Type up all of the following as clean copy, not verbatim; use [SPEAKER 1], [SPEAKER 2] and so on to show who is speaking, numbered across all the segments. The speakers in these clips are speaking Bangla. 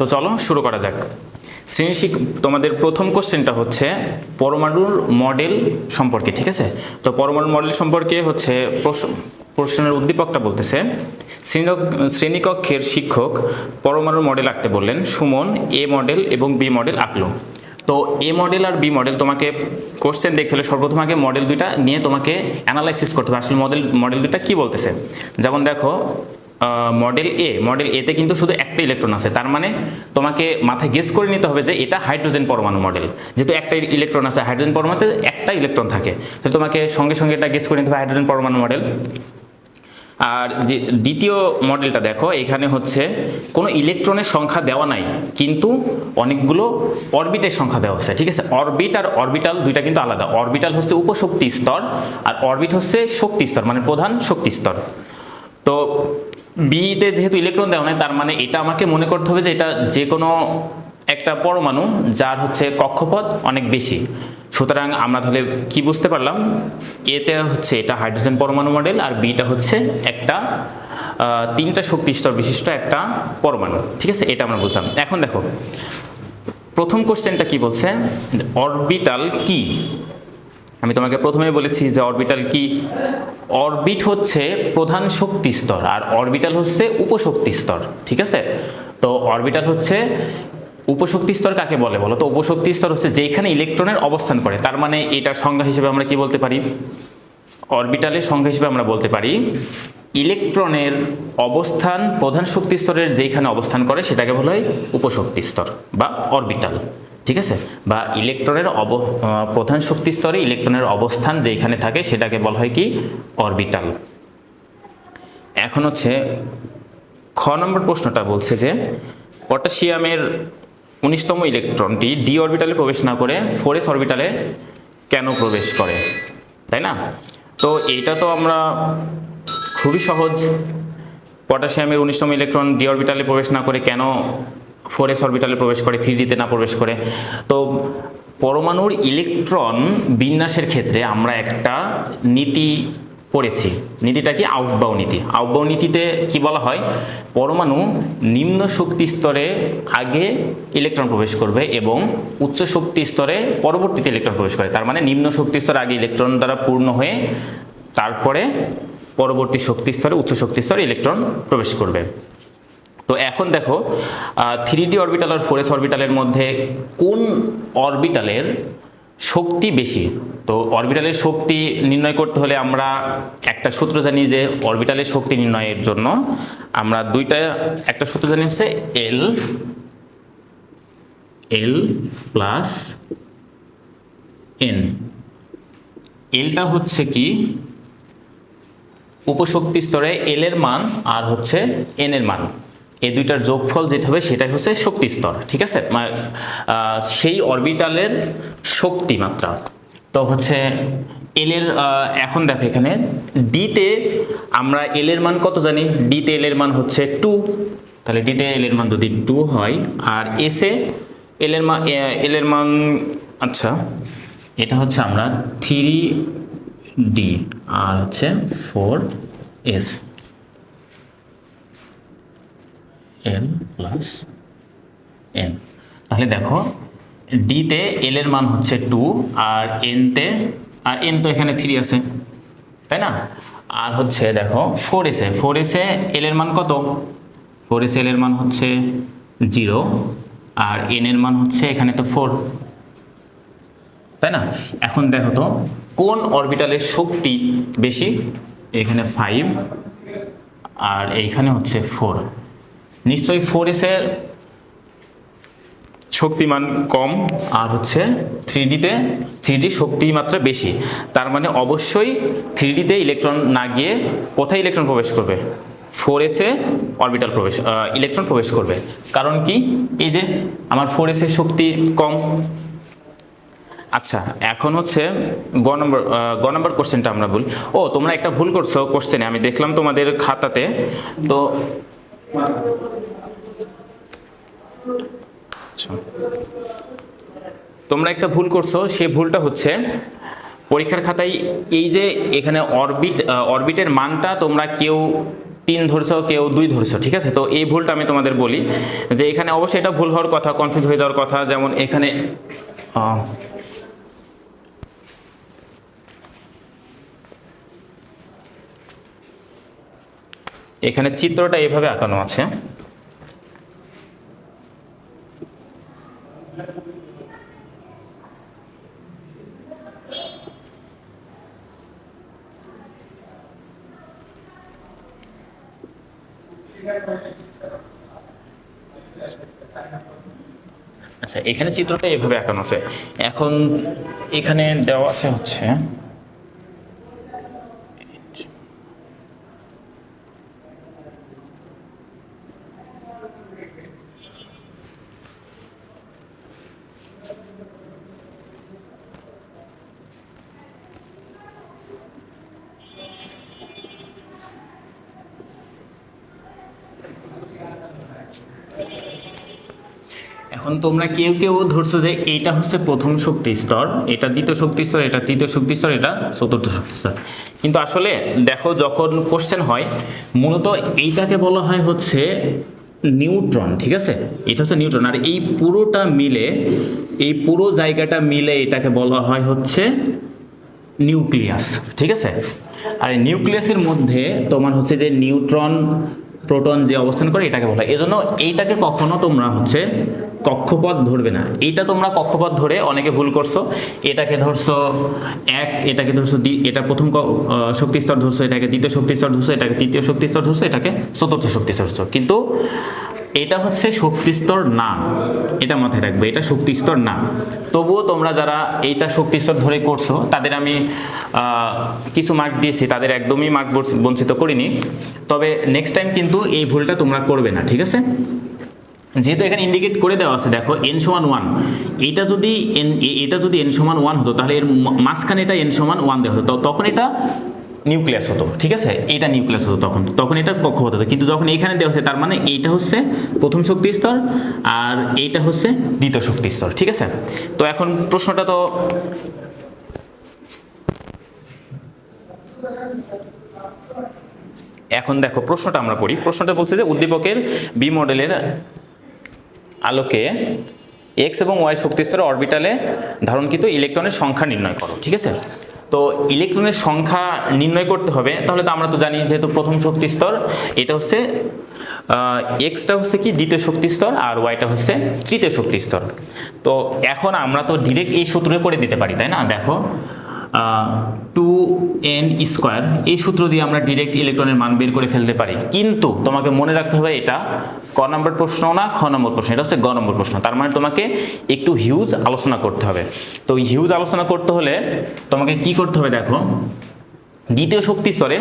[SPEAKER 1] তো চলো শুরু করা যাক। তোমাদের প্রথম কোশ্চেনটা হচ্ছে পরমাণুর মডেল সম্পর্কে, ঠিক আছে? তো পরমাণুর মডেল সম্পর্কে হচ্ছে প্রশ্নের উদ্দীপকটা বলতেছে, শ্রেণীকক্ষের শিক্ষক পরমাণুর মডেল আঁকতে বললেন, সুমন এ মডেল এবং বি মডেল আঁকলো। তো এ মডেল আর বি মডেল তোমাকে কোশ্চেন দেখতে হলে সর্বপ্রথম আগে মডেল দুইটা নিয়ে তোমাকে অ্যানালাইসিস করতে হবে আসলে মডেল দুইটা কী বলতেছে। যেমন দেখো মডেল এতে কিন্তু শুধু একটা ইলেকট্রন আছে, তার মানে তোমাকে মাথায় গেস করে নিতে হবে যে এটা হাইড্রোজেন পরমাণু মডেল, যেহেতু একটা ইলেকট্রন আছে, হাইড্রোজেন পরমাণুতে একটা ইলেকট্রন থাকে, তাহলে তোমাকে সঙ্গে সঙ্গে এটা গেস করে নিতে হবে হাইড্রোজেন পরমাণু মডেল। আর যে দ্বিতীয় মডেলটা দেখো, এখানে হচ্ছে কোনো ইলেকট্রনের সংখ্যা দেওয়া নাই, কিন্তু অনেকগুলো অরবিটের সংখ্যা দেওয়া আছে, ঠিক আছে? অরবিট আর অরবিটাল দুইটা কিন্তু আলাদা। অরবিটাল হচ্ছে উপশক্তি স্তর আর অরবিট হচ্ছে শক্তি স্তর, মানে প্রধান শক্তি স্তর। তো বিতে যেহেতু ইলেকট্রন দেওয়া নাই, তার মানে এটা আমাকে মনে করতে হবে যে এটা যে কোনো একটা পরমাণু যার হচ্ছে কক্ষপথ অনেক বেশি। সুতরাং আমরা তাহলে কি বুঝতে পারলাম, এতে হচ্ছে এটা হাইড্রোজেন পরমাণু মডেল আর বিটা হচ্ছে একটা তিনটা শক্তি স্তর বিশিষ্ট একটা পরমাণু, ঠিক আছে? এটা আমরা বুঝলাম। এখন দেখো প্রথম কোশ্চেনটা কি বলছে, অরবিটাল কি? আমি তোমাকে প্রথমেই বলেছি যে অরবিটাল কি। অরবিট হচ্ছে প্রধান শক্তি স্তর আর অরবিটাল হচ্ছে উপশক্তি স্তর, ঠিক আছে? তো অরবিটাল হচ্ছে উপশক্তি স্তর কাকে বলে বলো তো? উপশক্তি স্তর হচ্ছে যেখানে ইলেকট্রনের অবস্থান করে, তার মানে এটার সংজ্ঞা হিসেবে আমরা কি বলতে পারি? অরবিটালের সংজ্ঞা হিসেবে আমরা বলতে পারি ইলেকট্রনের অবস্থান প্রধান শক্তি স্তরের যেখানে অবস্থান করে সেটাকে বলা হয় উপশক্তি স্তর বা অরবিটাল, ঠিক আছে? বা ইলেকট্রনের প্রধান শক্তি স্তরে ইলেকট্রনের অবস্থান যেখানে থাকে সেটাকে বলা হয় কি? অরবিটাল। এখন হচ্ছে খ নম্বর প্রশ্নটা বলছে যে পটাশিয়ামের 19তম ইলেকট্রনটি ডি অরবিটালে প্রবেশ না করে 4s অরবিটালে কেন প্রবেশ করে, তাই না? তো এইটা তো আমরা খুবই সহজ, পটাশিয়ামের 19তম ইলেকট্রন ডি অরবিটালে প্রবেশ না করে কেন 4s অরবিটালে প্রবেশ করে, 3dতে না প্রবেশ করে? তো পরমাণুর ইলেকট্রন বিন্যাসের ক্ষেত্রে আমরা একটা নীতি পড়েছি। নীতিটা কি? আউটবাউ নীতি। আউটবাউ নীতিতে কি বলা হয়, পরমাণু নিম্ন শক্তি স্তরে আগে ইলেকট্রন প্রবেশ করবে এবং উচ্চ শক্তি স্তরে পরবর্তীতে ইলেকট্রন প্রবেশ করে। তার মানে নিম্ন শক্তি স্তরে আগে ইলেকট্রন দ্বারা পূর্ণ হয়ে তারপরে পরবর্তী শক্তি স্তরে উচ্চ শক্তি স্তরে ইলেকট্রন প্রবেশ করবে। তো এখন দেখো 3d অরবিটাল আর 4s অরবিটালের মধ্যে কোন অরবিটালের শক্তি বেশি? তো অরবিটালের শক্তি নির্ণয় করতে হলে আমরা একটা সূত্র জানি, যে অরবিটালের শক্তি নির্ণয়ের জন্য আমরা একটা সূত্র জানি, হচ্ছে এল প্লাস এন। এলটা হচ্ছে কি? উপশক্তি স্তরে এল এর মান আর হচ্ছে এন এর মান, এই দুইটার যোগফল যেটা হবে সেটাই হচ্ছে শক্তি স্তর, ঠিক আছে? সেই অরবিটালের শক্তি মাত্রা। তো হচ্ছে এল এর এখন দেখো এখানে ডিতে আমরা এল এর মান কত জানি? ডিতে এল এর মান হচ্ছে 2, তাহলে ডিতে এল এর মান যদি 2 হয় আর এসে এল এর মান আচ্ছা এটা হচ্ছে আমরা 3d আর হচ্ছে 4s এল প্লাস এন। তাহলে দেখো ডিতে এল এর মান হচ্ছে 2 আর এন তো এখানে 3 আছে, তাই না? আর হচ্ছে দেখো 4s এল এর মান কত? 4s এল এর মান হচ্ছে 0 আর এন এর মান হচ্ছে এখানে তো 4, তাই না? এখন দেখো তো কোন অরবিটালের শক্তি বেশি? এখানে 5 আর এইখানে হচ্ছে 4। নিশ্চয়ই 4s এর শক্তিমান কম আর হচ্ছে 3d শক্তি মাত্রা বেশি, তার মানে অবশ্যই 3dতে ইলেকট্রন না গিয়ে কোথায় ইলেকট্রন প্রবেশ করবে? 4s এ ইলেকট্রন প্রবেশ করবে। কারণ কি? এই যে আমার 4s এর শক্তি কম। আচ্ছা এখন হচ্ছে গ নম্বর কোশ্চেনটা আমরা বলি। ও তোমরা একটা ভুল করছো কোশ্চেনে, আমি দেখলাম তোমাদের খাতাতে। তো তোমরা একটা ভুল করছো, সেই ভুলটা হচ্ছে পরীক্ষার খাতায় এই যে এখানে অরবিটের মানটা তোমরা কেউ 3 ধরছো, কেউ 2 ধরছো, ঠিক আছে। তো এই ভুলটা আমি তোমাদের বলি যে এখানে অবশ্যই এটা ভুল হওয়ার কথা, কনফিউজ হয়ে যাওয়ার কথা। যেমন এখানে এখানে চিত্রটা এভাবে আঁকানো আছে, আচ্ছা এখানে চিত্রটা এভাবে আঁকানো আছে। এখন এখানে দেওয়া আছে হচ্ছে এখন তোমরা কেউ কেউ ধরছো যে এইটা হচ্ছে প্রথম শক্তি স্তর, এটা দ্বিতীয় শক্তি স্তর, এটা তৃতীয় শক্তি স্তর, এটা চতুর্থ শক্তি স্তর। কিন্তু আসলে দেখো যখন কোশ্চেন হয় মূলত এইটাকে বলা হয় হচ্ছে নিউট্রন, ঠিক আছে, এটা হচ্ছে নিউট্রন। আর এই পুরোটা মিলে, এই পুরো জায়গাটা মিলে এটাকে বলা হয় হচ্ছে নিউক্লিয়াস, ঠিক আছে। আর নিউক্লিয়াসের মধ্যে তোমার হচ্ছে যে নিউট্রন প্রোটন যে অবস্থান করে এটাকে বলা হয়। এজন্য এইটাকে কখনো তোমরা হচ্ছে কক্ষপথ ধরবে না। এইটা তোমরা কক্ষপথ ধরে অনেকে ভুল করছো, এটাকে ধরছো এটাকে ধরছো এটা প্রথম শক্তি স্তর ধরছো, এটাকে দ্বিতীয় শক্তি স্তর ধরছো, এটাকে তৃতীয় শক্তি স্তর ধরছো, এটাকে চতুর্থ শক্তি স্তর ধরছো। কিন্তু এটা হচ্ছে শক্তি স্তর না, এটা মাথায় রাখবে, এটা শক্তি স্তর না। তবুও তোমরা যারা এইটা শক্তি স্তর ধরে করছো তাদের আমি কিছু মার্ক দিয়েছি, তাদের একদমই মার্ক বঞ্চিত করিনি। তবে নেক্সট টাইম কিন্তু এই ভুলটা তোমরা করবে না, ঠিক আছে। যেহেতু এখানে ইন্ডিকেট করে দেওয়া আছে, দেখো n সমান 1, এটা যদি n সমান 1 হতো তাহলে এর মাঝখানে এটা n সমান 1 দেওয়া হতো, তখন এটা নিউক্লিয়াস হতো, ঠিক আছে, এটা নিউক্লিয়াস হতো, তখন এটা কক্ষপথ হতো। কিন্তু যখন এখানে দেওয়া হচ্ছে তার মানে এইটা হচ্ছে প্রথম শক্তি স্তর আর এইটা হচ্ছে দ্বিতীয় শক্তি স্তর, ঠিক আছে। তো এখন প্রশ্নটা তো এখন দেখো প্রশ্নটা আমরা পড়ি। প্রশ্নটা বলছে যে উদ্দীপকের বি মডেলের আলোকে এক্স এবং ওয়াই শক্তি স্তরে অরবিটালে ধারণকৃত ইলেকট্রনের সংখ্যা নির্ণয় করো, ঠিক আছে। তো ইলেকট্রনের সংখ্যা নির্ণয় করতে হবে, তাহলে তো আমরা তো জানি যেহেতু প্রথম শক্তি স্তর, এটা হচ্ছে এক্সটা হচ্ছে কি দ্বিতীয় শক্তি স্তর আর ওয়াইটা হচ্ছে তৃতীয় শক্তি স্তর। তো এখন আমরা তো ডিরেক্ট এই সূত্রে করে দিতে পারি, তাই না। দেখো 2n স্কোয়ার এই সূত্র দিয়ে আমরা ডিরেক্ট ইলেকট্রনের মান বের করে ফেলতে পারি। কিন্তু তোমাকে মনে রাখতে হবে এটা ক নম্বর প্রশ্ন না, খ নম্বর প্রশ্ন, এটা হচ্ছে গ নম্বর প্রশ্ন। তার মানে তোমাকে একটু হিউজ আলোচনা করতে হবে। তো হিউজ আলোচনা করতে হলে তোমাকে কি করতে হবে, দেখো দ্বিতীয় শক্তি স্তরে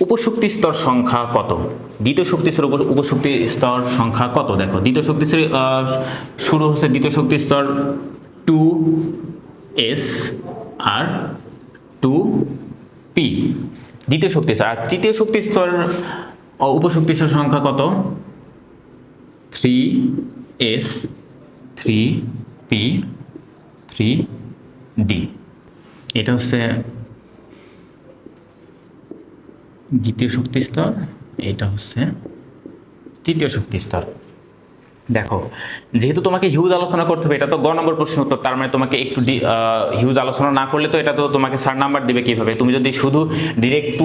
[SPEAKER 1] উপশক্তি স্তর সংখ্যা কত, দ্বিতীয় শক্তি স্তর উপশক্তি স্তর সংখ্যা কত। দেখো দ্বিতীয় শক্তি স্তর শুরু হচ্ছে দ্বিতীয় শক্তি স্তর 2s আর 2p দ্বিতীয় শক্তি স্তর। আর তৃতীয় শক্তি স্তর উপশক্তি স্তর সংখ্যা কত, 3s 3p 3d। এটা হচ্ছে দ্বিতীয় শক্তি স্তর, এটা হচ্ছে তৃতীয় শক্তি স্তর। দেখো যেহেতু তোমাকে হিউজ আলোচনা করতে হবে, এটা তো গ নম্বর প্রশ্ন উত্তর, তার মানে তোমাকে একটু হিউজ আলোচনা না করলে তো এটা তো তোমাকে 4 নাম্বার দিবে কিভাবে। তুমি যদি শুধু ডিরেক্ট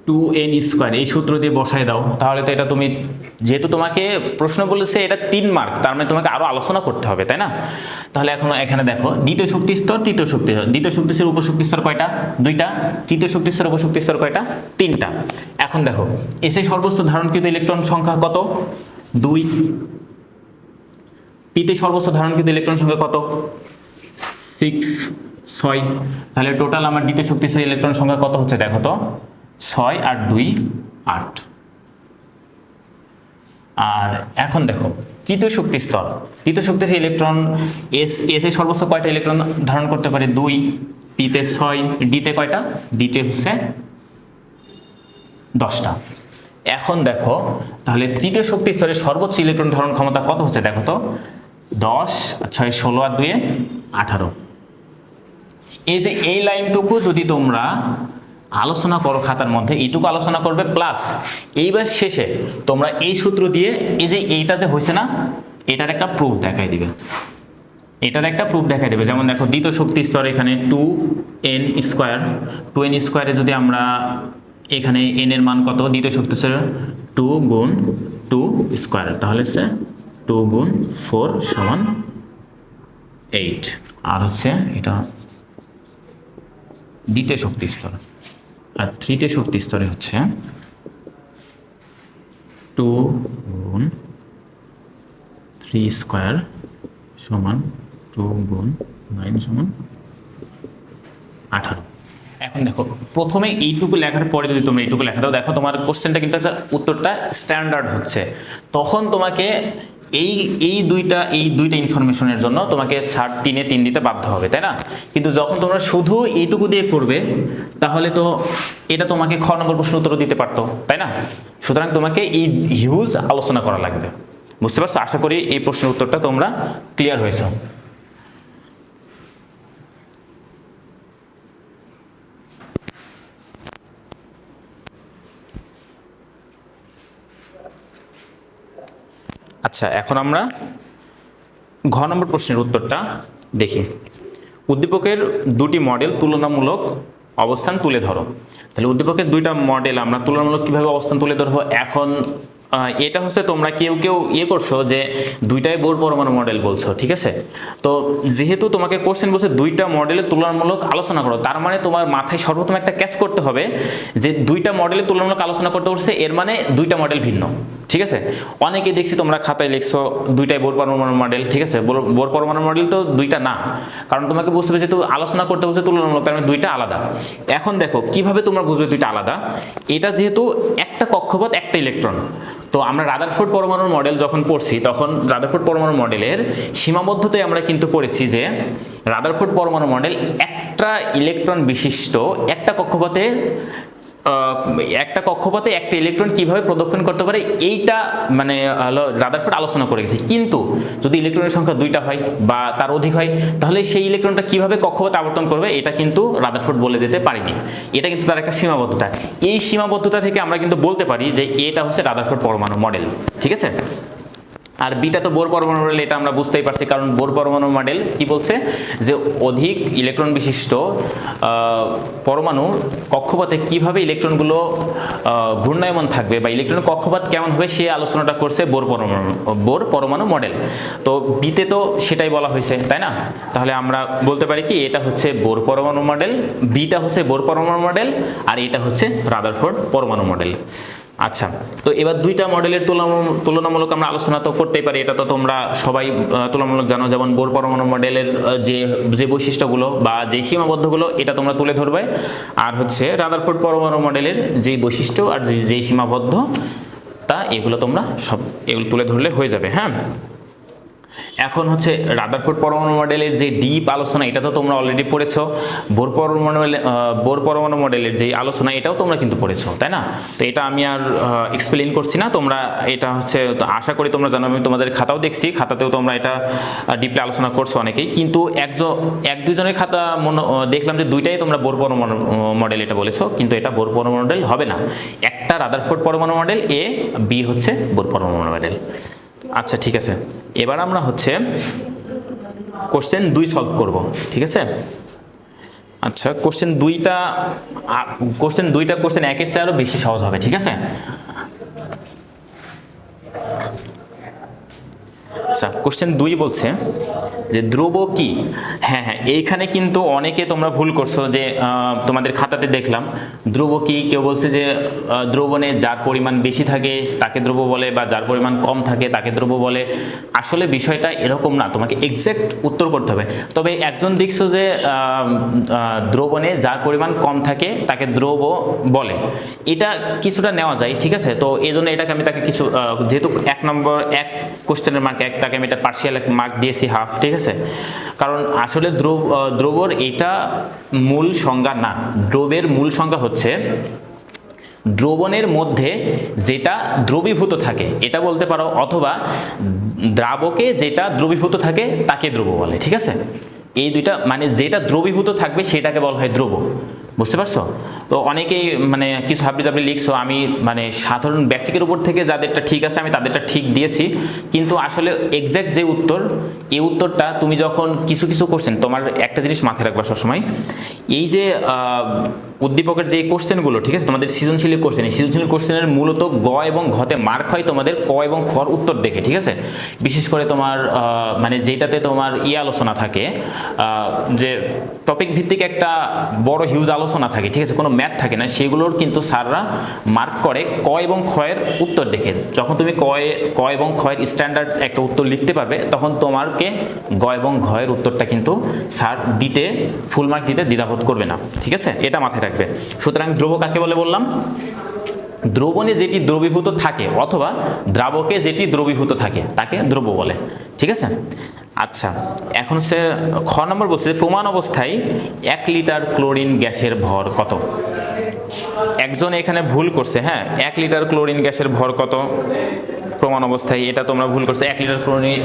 [SPEAKER 1] 2n স্কোয়ার এই সূত্র দিয়ে বসায় দাও তাহলে তো এটা তুমি, যেহেতু তোমাকে প্রশ্ন বলেছে এটা 3 মার্ক, তার মানে তোমাকে আরো আলোচনা করতে হবে, তাই না। তাহলে এখন এখানে দেখো দ্বিতীয় শক্তি স্তর তৃতীয় শক্তি স্তর, দ্বিতীয় শক্তি স্তর উপশক্তি স্তর কয়টা, 2টা, তৃতীয় শক্তি স্তর উপশক্তি স্তর কয়টা, 3টা। এখন দেখো এসে সর্বোচ্চ ধারণকৃত ইলেকট্রন সংখ্যা কত, 2, পিতে সর্বোচ্চ ধারণকৃত ইলেকট্রন সংখ্যা কত, 6। তাহলে টোটাল আমার দ্বিতীয় শক্তি স্তর ইলেকট্রন সংখ্যা কত হচ্ছে, দেখো তো 6 আর 2 8। আর এখন দেখো তৃতীয় শক্তি স্তর, তৃতীয় শক্তি স্তর ইলেকট্রন এসে সর্বোচ্চ কয়টা ইলেকট্রন ধারণ করতে পারে, 2, পিতে 6, ডিতে কয়টা, ডিতে হচ্ছে 10টা। এখন দেখো তাহলে তৃতীয় শক্তি স্তরে সর্বোচ্চ ইলেকট্রন ধারণ ক্ষমতা কত হচ্ছে, দেখো তো 10 আর 6 16 আর 2 18। এই যে এই লাইনটুকু যদি তোমরা আলোচনা করো খাতার মধ্যে, এইটুকু আলোচনা করবে, প্লাস এইবার শেষে তোমরা এই সূত্র দিয়ে এই যে এইটা যে হয়েছে না, এটার একটা প্রুফ দেখাই দিবে, এটার একটা প্রুফ দেখাই দেবে। যেমন দেখো দ্বিতীয় শক্তি স্তর এখানে 2n স্কোয়ার, 2n স্কোয়ারে যদি আমরা এখানে n এর মান কত, দ্বিতীয় শক্তি স্তরে 2 গুণ 2 স্কোয়ার, তাহলে হচ্ছে 2 গুণ 4 সমান 8, আর হচ্ছে এটা দ্বিতীয় শক্তি স্তর। আর তৃতীয় শক্তি স্তরে হচ্ছে 2 গুণ 3 স্কোয়ার সমান 2 গুণ 9 সমান 18। এখন দেখো প্রথমে এইটুকু লেখার পরে যদি তোমরা এইটুকু লেখা দাও, দেখো তোমার কোশ্চেনটা কিন্তু একটা উত্তরটা স্ট্যান্ডার্ড হচ্ছে। তখন তোমাকে এই দুইটা ইনফরমেশনের জন্য তোমাকে 3 3 দিতে বাধ্য হবে, তাই না? কিন্তু যখন তোমরা শুধু এইটুকু দিয়ে করবে, তাহলে তো এটা তোমাকে খ নম্বর প্রশ্ন উত্তর দিতে পারতো, তাই না? সুতরাং তোমাকে এই হিউজ আলোচনা করা লাগবে। বুঝতে পারছো? আশা করি এই প্রশ্নের উত্তরটা তোমরা ক্লিয়ার হয়েছে। আচ্ছা, এখন আমরা ঘ নম্বর প্রশ্নের উত্তরটা দেখি। উদ্দীপকের দুটি মডেল তুলনামূলক অবস্থান তুলে ধরো। তাহলে উদ্দীপকের দুইটা মডেল আমরা তুলনামূলক কিভাবে অবস্থান তুলে ধরবো? এখন এটা হচ্ছে তোমরা কেউ কেউ করছো যে দুইটাই বোর পরমাণু মডেল বলছো, ঠিক আছে? তো যেহেতু তোমাকে কোশ্চেন বলছে দুইটা মডেলের তুলনামূলক আলোচনা করো, তার মানে তোমার মাথায় সর্বপ্রথম একটা ক্যাচ করতে হবে যে দুইটা মডেলের তুলনামূলক আলোচনা করতে বলছে, এর মানে দুইটা মডেল ভিন্ন, ঠিক আছে? অনেকে দেখছি তোমরা খাতায় লিখছো দুইটাই বোর পরমাণু মডেল, ঠিক আছে? বোর পরমাণু মডেল তো দুইটা না, কারণ তোমাকে বুঝতে হবে যেহেতু আলোচনা করতে বলছে তুলনামূলক, তার মানে দুইটা আলাদা। এখন দেখো কিভাবে তোমরা বুঝবে দুইটা আলাদা। এটা যেহেতু একটা কক্ষপথ একটা ইলেকট্রন, তো আমরা রাদারফোর্ড পরমাণুর মডেল যখন পড়ছি, তখন রাদারফোর্ড পরমাণু মডেলের সীমাবদ্ধতায় আমরা কিন্তু পড়েছি যে রাদারফোর্ড পরমাণু মডেল একটা ইলেকট্রন বিশিষ্ট একটা কক্ষপথে একটা ইলেকট্রন কিভাবে প্রদক্ষিণ করতে পারে, এইটা মানে রাদারফোর্ড আলোচনা করে গেছি। কিন্তু যদি ইলেকট্রনের সংখ্যা দুইটা হয় বা তার অধিক হয়, তাহলে সেই ইলেকট্রনটা কিভাবে কক্ষপথে আবর্তন করবে এটা কিন্তু রাদারফোর্ড বলে দিতে পারেনি। এটা কিন্তু তার একটা সীমাবদ্ধতা। এই সীমাবদ্ধতা থেকে আমরা কিন্তু বলতে পারি যে এটা হচ্ছে রাদারফোর্ড পরমাণু মডেল, ঠিক আছে? আর বিটা তো বোর পরমাণু মডেল, এটা আমরা বুঝতেই পারছি, কারণ বোর পরমাণু মডেল কি বলছে যে অধিক ইলেকট্রন বিশিষ্ট পরমাণু কক্ষপথে কিভাবে ইলেকট্রনগুলো ঘূর্ণায়মান থাকবে বা ইলেকট্রন কক্ষপথ কেমন হবে সে আলোচনাটা করছে বোর পরমাণু মডেল। তো বিতে তো সেটাই বলা হয়েছে, তাই না? তাহলে আমরা বলতে পারি কি এটা হচ্ছে বোর পরমাণু মডেল, বিটা হচ্ছে বোর পরমাণু মডেল, আর এটা হচ্ছে রাদারফোর্ড পরমাণু মডেল। আচ্ছা, তো এবার দুইটা মডেলের তুলনামূলক আমরা আলোচনা তো করতেই পারি, এটা তো তোমরা সবাই তুলনামূলক জানো। যেমন বোর পরমাণু মডেলের যে বৈশিষ্ট্যগুলো বা যে সীমাবদ্ধগুলো এটা তোমরা তুলে ধরবে, আর হচ্ছে রাদারফোর্ড পরমাণু মডেলের যে বৈশিষ্ট্য আর যে সীমাবদ্ধ তা এগুলো তোমরা এগুলো তুলে ধরলে হয়ে যাবে। হ্যাঁ, এখন হচ্ছে রাদারফোর্ড পরমাণু মডেলের যে ডিপ আলোচনা এটা তো তোমরা অলরেডি পড়েছো। বোর পরমাণু মডেলের যে আলোচনা এটাও তোমরা কিন্তু পড়েছো, তাই না? তো এটা আমি আর এক্সপ্লেইন করছি না, তোমরা এটা হচ্ছে আশা করি তোমরা জানো। আমি তোমাদের খাতাও দেখছি, খাতাতেও তোমরা এটা ডিপলি আলোচনা করছো অনেকেই, কিন্তু এক দুজনের খাতা দেখলাম যে দুইটাই তোমরা বোর পরমাণু মডেল এটা বলেছো, কিন্তু এটা বোর পরমাণু মডেল হবে না। একটা রাদারফোর্ড পরমাণু মডেল, এ বি হচ্ছে বোর পরমাণু মডেল। আচ্ছা, ঠিক আছে, এবার আমরা হচ্ছে কোশ্চেন 2 সলভ করব, ঠিক আছে? আচ্ছা, কোশ্চেন 2টা কোশ্চেন 1-এর চেয়ে আরো বেশি সহজ হবে, ঠিক আছে? আচ্ছা, কোশ্চেন 2 বলছে যে ধ্রুব কি? হ্যাঁ, এইখানে কিন্তু অনেকে তোমরা ভুল করছো, যে তোমাদের খাতাতে দেখলাম ধ্রুব কি, কেউ বলছে যে দ্রবণে যার পরিমাণ বেশি থাকে তাকে ধ্রুব বলে, বা যার পরিমাণ কম থাকে তাকে ধ্রুব বলে। আসলে বিষয়টা এরকম না, তোমাকে এক্সাক্ট উত্তর করতে হবে। তবে একজন দেখছো যে দ্রবণে যার পরিমাণ কম থাকে তাকে ধ্রুব বলে, এটা কিছুটা নেওয়া যায়, ঠিক আছে? তো এই জন্য এটাকে আমি তাকে কিছু, যেহেতু 1 নম্বর কোশ্চেনের মার্ক 1, তাকে আমি এটা পার্সিয়াল মার্ক দিয়েছি হাফ, ঠিক আছে? কারণ আসলে দ্রবর এটা মূল সংজ্ঞা না। দ্রবের মূল সংজ্ঞা হচ্ছে দ্রবণের মধ্যে যেটা দ্রবীভূত থাকে এটা বলতে পারো, অথবা দ্রাবকে যেটা দ্রবীভূত থাকে তাকে দ্রব বলে, ঠিক আছে? এই দুইটা মানে যেটা দ্রবীভূত থাকবে সেটাকে বলা হয় দ্রব, বুঝতে পারছো? তো অনেকেই মানে কিছু হাবড়ি লিখছো, আমি মানে সাধারণ বেসিকের উপর থেকে যাদেরটা ঠিক আছে আমি তাদেরটা ঠিক দিয়েছি, কিন্তু আসলে এক্স্যাক্ট যে উত্তর, এই উত্তরটা তুমি যখন কিছু কিছু কোশ্চেন, তোমার একটা জিনিস মাথায় রাখবা সবসময়, এই যে উদ্দীপকের যে কোশ্চেনগুলো, ঠিক আছে, তোমাদের সৃজনশীল কোশ্চেন, এই সৃজনশীল কোশ্চেনের মূলত গ এবং ঘতে মার্ক হয় তোমাদের ক এবং খর উত্তর দেখে, ঠিক আছে। বিশেষ করে তোমার মানে যেটাতে তোমার আলোচনা থাকে, যে টপিক ভিত্তিক একটা বড় হিউজ আলোচনা থাকে, ঠিক আছে, কোনো ম্যাথ থাকে না, সেগুলোর কিন্তু স্যাররা মার্ক করে ক এবং খয়ের উত্তর দেখে। যখন তুমি ক এবং খয়ের স্ট্যান্ডার্ড একটা উত্তর লিখতে পারবে, তখন তোমাকে গ এবং ঘয়ের উত্তরটা কিন্তু স্যার দিতে, ফুল মার্ক দিতে দ্বিধাবোধ করবে না, ঠিক আছে, এটা মাথায় রাখবে। সুতরাং দ্রব্য কাকে বলে বললাম? দ্রবণে যেটি দ্রবীভূত থাকে অথবা দ্রাবকে যেটি দ্রবীভূত থাকে তাকে দ্রব্য বলে, ঠিক আছে। আচ্ছা, এখন হচ্ছে খ নম্বর বলছে প্রমাণ অবস্থায় 1 লিটার ক্লোরিন গ্যাসের ভর কত? একজন এখানে ভুল করছে, হ্যাঁ, 1 লিটার ক্লোরিন গ্যাসের ভর কত প্রমাণ অবস্থায়, এটা তোমরা ভুল করছো। 1 লিটার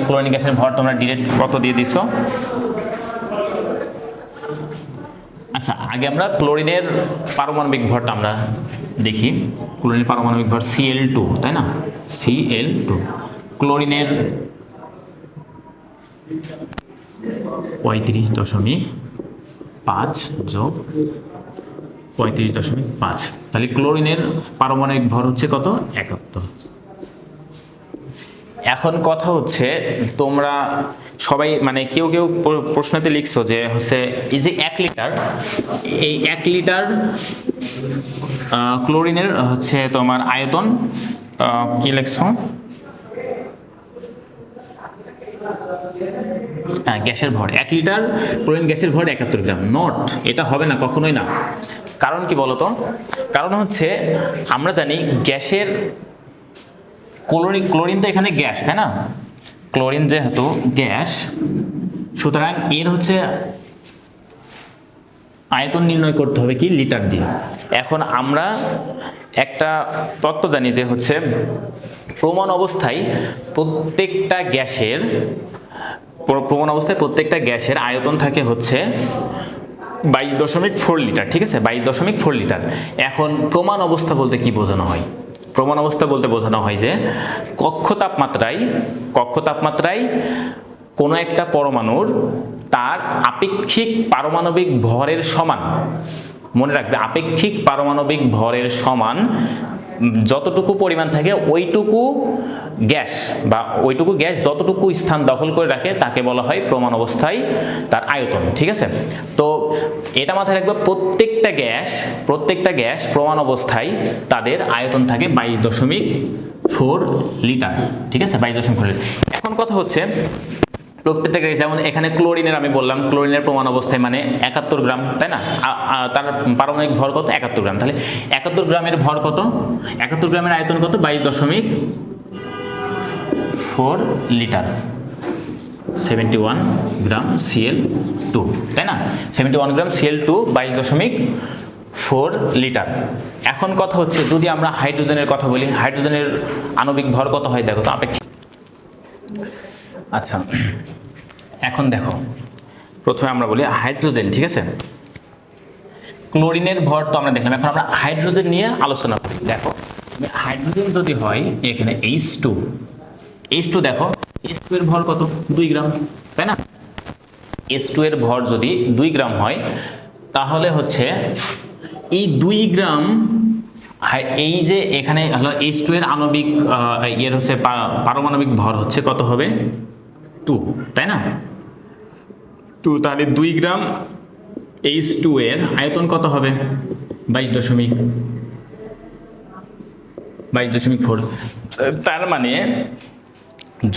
[SPEAKER 1] ক্লোরিন গ্যাসের ভর তোমরা ডিরেক্ট কত দিয়ে দিচ্ছ? আচ্ছা, আগে আমরা ক্লোরিনের পারমাণবিক ভরটা আমরা দেখি। ক্লোরিনের পারমাণবিক ভর Cl2, তাই না? Cl2, ক্লোরিনের 35.5 যোগ 35.5, তাহলে ক্লোরিনের পারমাণবিক ভর হচ্ছে কত? 71। এখন কথা হচ্ছে, তোমরা সবাই মানে কেউ কেউ প্রশ্নতে লিখছো যে হচ্ছে এই যে 1 লিটার, এই 1 লিটার ক্লোরিনের হচ্ছে তোমার আয়তন কি লিখছো? হ্যাঁ, গ্যাসের ভর 1 লিটার ক্লোরিন গ্যাসের ভর 71 গ্রাম। নট, এটা হবে না, কখনোই না। কারণ কি বলতো? কারণ হচ্ছে আমরা জানি গ্যাসের ক্লোরিন তো এখানে গ্যাস, তাই না? ক্লোরিন যেহেতু গ্যাস, সুতরাং এর হচ্ছে আয়তন নির্ণয় করতে হবে কি? লিটার দিয়ে। এখন আমরা একটা তত্ত্ব জানি যে হচ্ছে প্রমাণ অবস্থায় প্রত্যেকটা গ্যাসের আয়তন থাকে হচ্ছে 22.4 লিটার, ঠিক আছে, 22.4 লিটার। এখন প্রমাণ অবস্থা বলতে কি বোঝানো হয়? প্রমাণ অবস্থা বলতে বোঝানো হয় যে কক্ষ তাপমাত্রায় কোনো একটা পরমাণুর তার আপেক্ষিক পারমাণবিক ভরের সমান, মনে রাখবে, আপেক্ষিক পারমাণবিক ভরের সমান যতটুকু পরিমাণ থাকে ওইটুকু গ্যাস যতটুকু স্থান দখল করে রাখে তাকে বলা হয় প্রমাণ অবস্থায় তার আয়তন, ঠিক আছে। তো এটা মাথায় রাখবে, প্রত্যেকটা গ্যাস প্রমাণ অবস্থায় তাদের আয়তন থাকে 22.4 লিটার, ঠিক আছে, 22.4 লিটার। এখন কথা হচ্ছে প্রত্যেকটা গ্যাস, যেমন এখানে ক্লোরিনের আমি বললাম ক্লোরিনের প্রমাণ অবস্থায় মানে 71 গ্রাম, তাই না? তার পারমাণবিক ভর কত? 71 গ্রাম। তাহলে 71 গ্রামের ভর কত? 71 গ্রামের আয়তন কত? 22.4 লিটার, 71 গ্রাম Cl2, তাই না? 71 গ্রাম Cl2, 22.4 লিটার। এখন কথা হচ্ছে যদি আমরা হাইড্রোজেনের কথা বলি, হাইড্রোজেনের আণবিক ভর কত হয় দেখো তো, আপেক্ষিক। আচ্ছা, এখন দেখো, প্রথমে আমরা বলি হাইড্রোজেন, ঠিক আছে। ক্লোরিনের ভর তো আমরা দেখলাম, এখন আমরা হাইড্রোজেন নিয়ে আলোচনা করি। দেখো, হাইড্রোজেন যদি হয় এখানে H2 দেখো, H2 এর ভর কত? 2 গ্রাম, তাই না? H2 এর ভর যদি 2 গ্রাম হয়, তাহলে হচ্ছে এই 2 গ্রাম, এই যে এখানে হলো H2 এর আণবিক এর হচ্ছে পারমাণবিক ভর হচ্ছে কত হবে? 2, তাই না? 2, তাহলে 2 গ্রাম H2 এর আয়তন কত হবে? 22.4। তার মানে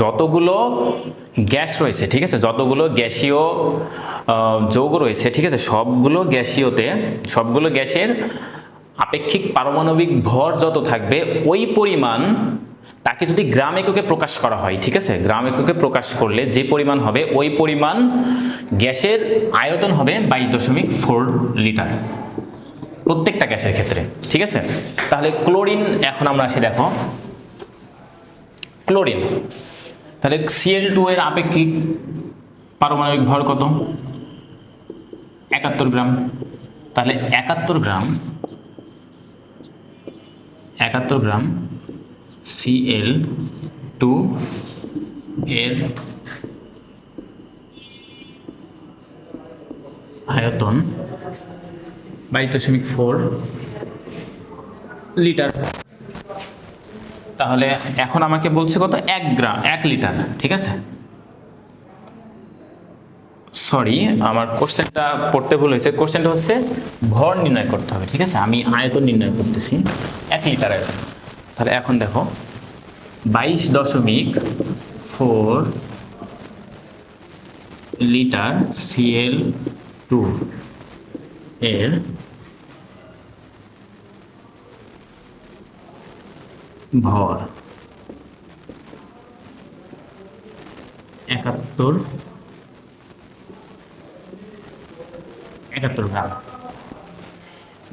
[SPEAKER 1] যতগুলো গ্যাস রয়েছে, ঠিক আছে, যতগুলো গ্যাসীয় যৌগ রয়েছে, ঠিক আছে, সবগুলো গ্যাসের আপেক্ষিক পারমাণবিক ভর যত থাকবে ওই পরিমাণ, তাকে যদি গ্রাম এককে প্রকাশ করা হয়, ঠিক আছে, গ্রাম এককে প্রকাশ করলে যে পরিমাণ হবে ওই পরিমাণ গ্যাসের আয়তন হবে 22.4 লিটার প্রত্যেকটা গ্যাসের ক্ষেত্রে, ঠিক আছে। তাহলে ক্লোরিন, এখন আমরা আসি, দেখো ক্লোরিন, তাহলে Cl2 এর আপেক্ষিক পারমাণবিক ভর কত? 71 গ্রাম, তাহলে 71 গ্রাম Cl2 এর আয়তন 22.4 লিটার। তাহলে এখন আমাকে বলছে কত, 1 লিটার, ঠিক আছে। সরি, আমার কোশ্চেনটা পড়তে ভুল হয়েছে। কোশ্চেনটা হচ্ছে ভর নির্ণয় করতে হবে, ঠিক আছে। আমি আয়তন নির্ণয় করতেছি 1 লিটারের। তাহলে এখন দেখো 22.4 লিটার Cl2 এর ভর 71 গ্রাম।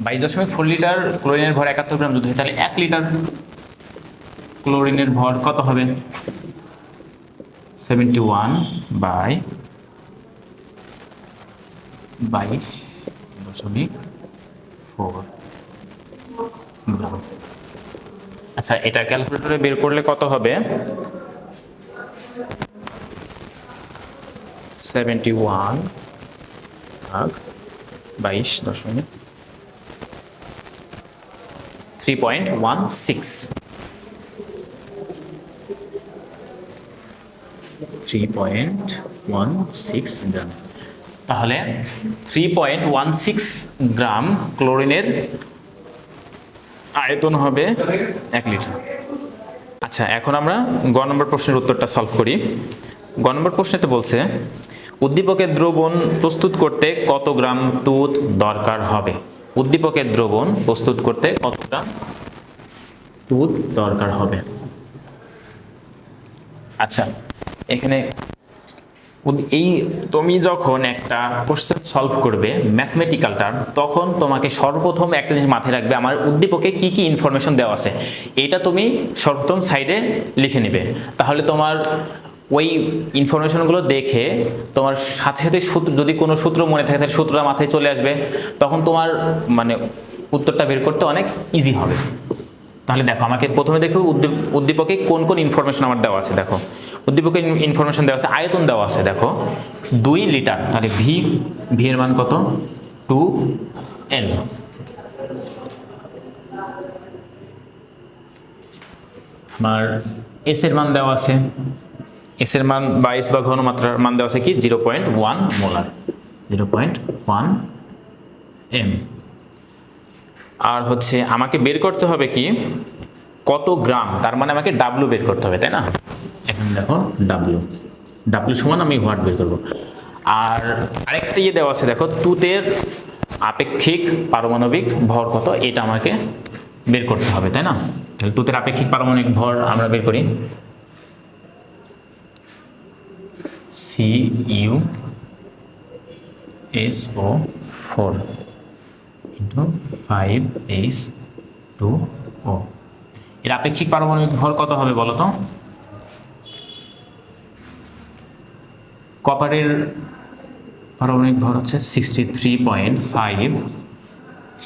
[SPEAKER 1] 22.4 লিটার ক্লোরিনের ভর 71 গ্রাম যদি হয়, তাহলে 1 লিটার ক্লোরিনের ভর কত হবে? 71/22.4 গ্রাম। আচ্ছা, এটা ক্যালকুলেটরে বের করলে কত হবে? 71 ভাগ 22.3.16 গ্রাম। তাহলে 3.16 গ্রাম ক্লোরিনের আয়তন হবে 1 লিটার। আচ্ছা, এখন আমরা গ নম্বর প্রশ্নের উত্তরটা সলভ করি। গ নম্বর প্রশ্নেতে বলছে উদ্দীপকের দ্রবণ প্রস্তুত করতে কত গ্রাম দুধ দরকার হবে? উদ্দীপকের দ্রবণ প্রস্তুত করতে কত গ্রাম দুধ দরকার হবে? আচ্ছা, এখানে এই তুমি যখন একটা কোশ্চেন সলভ করবে ম্যাথমেটিক্যালটার, তখন তোমাকে সর্বপ্রথম একটা জিনিস মাথায় রাখবে, আমার উদ্দীপকে কি কি ইনফরমেশন দেওয়া আছে এটা তুমি সর্বপ্রথম সাইডে লিখে নেবে। তাহলে তোমার ওই ইনফরমেশনগুলো দেখে তোমার সাথে সাথে সূত্র, যদি কোনো সূত্র মনে থাকে তাহলে সূত্রটা মাথায় চলে আসবে, তখন তোমার মানে উত্তরটা বের করতে অনেক ইজি হবে। তাহলে দেখো, আমাকে প্রথমে দেখো উদ্দীপকে কোন কোন ইনফরমেশন আমার দেওয়া আছে। দেখো, উদ্দীপকে ইনফরমেশন দেওয়া আছে, আয়তন দেওয়া আছে দেখো 2 লিটার। তাহলে ভি এর মান কত? 2L। আমার এস এর মান দেওয়া আছে, এস এর মান বা এস বা ঘনমাত্রার মান দেওয়া আছে কি 0.1 মোলার, 0.1 এম। আর হচ্ছে আমাকে বের করতে হবে কি কত গ্রাম, তার মানে আমাকে ডাব্লু বের করতে হবে, তাই না? এখন দেখো ডাব্লু সমান আমি ওয়াট বের করবো। আর আরেকটা ইয়ে দেওয়া আছে দেখো, তুতের আপেক্ষিক পারমাণবিক ভর কত, এটা আমাকে বের করতে হবে, তাই না? তাহলে তুতের আপেক্ষিক পারমাণবিক ভর আমরা বের করি, CuSO4 into 5H2O। এর আপেক্ষিক পারমাণবিক ভর কত হবে বলো তো? কপারের পারমাণবিক ভর হচ্ছে 63.5,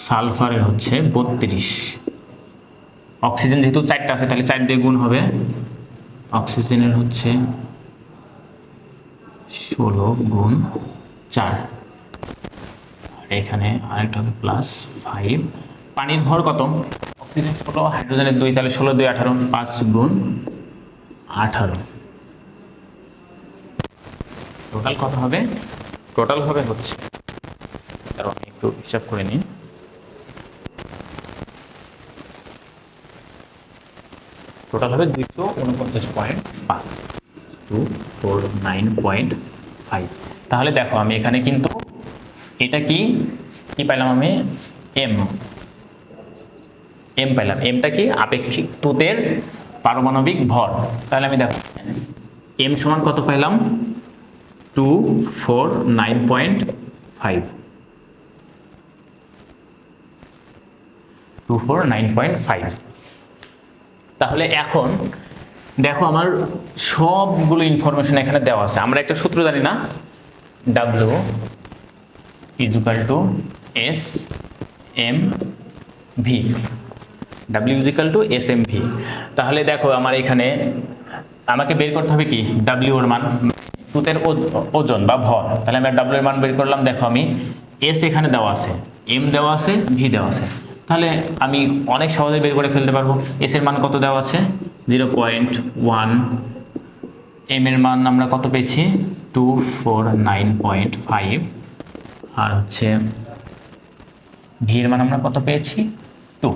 [SPEAKER 1] সালফারের হচ্ছে 32, অক্সিজেন যেহেতু 4টা আছে তাহলে 4 দিয়ে গুণ হবে, অক্সিজেনের হচ্ছে 16 গুণ 4, আর এখানে আরেকটা হবে +5। পানির ভর কত? অক্সিজেন 16, হাইড্রোজেনের 2, তাহলে 16 2 18, 5 গুণ 18। টোটাল কত হবে? টোটাল হবে হচ্ছে, কারণ আমি একটু হিসাব করে নিই, টোটাল হবে 249.5, 249.5। তাহলে দেখো আমি এখানে কিন্তু এটা কি পাইলাম, আমি এম পাইলাম। এমটা কি? আপেক্ষিক তুতের পারমাণবিক ভর। তাহলে আমি দেখো এম সমান কত পাইলাম? 249.5, 249.5। তাহলে এখন দেখো আমার সবগুলো ইনফরমেশন এখানে দেওয়া আছে। আমরা একটা সূত্র জানি না, W = S M V, W equal to S M V. তাহলে দেখো আমার এখানে আমাকে বের করতে হবে কি ডাব্লিউ এর মান, সুতের ওজন বা ভর। তাহলে আমি ডাব্লিউ এর মান বের করলাম। দেখো আমি এস এখানে দেওয়া আছে, এম দেওয়া আছে, ভি দেওয়া আছে, তাহলে আমি অনেক সহজে বের করে ফেলতে পারবো। এস এর মান কত দেওয়া আছে 0.1, এম এর মান আমরা কত পেয়েছি 249.5, আর হচ্ছে ভি এর মান আমরা কত পেয়েছি 2।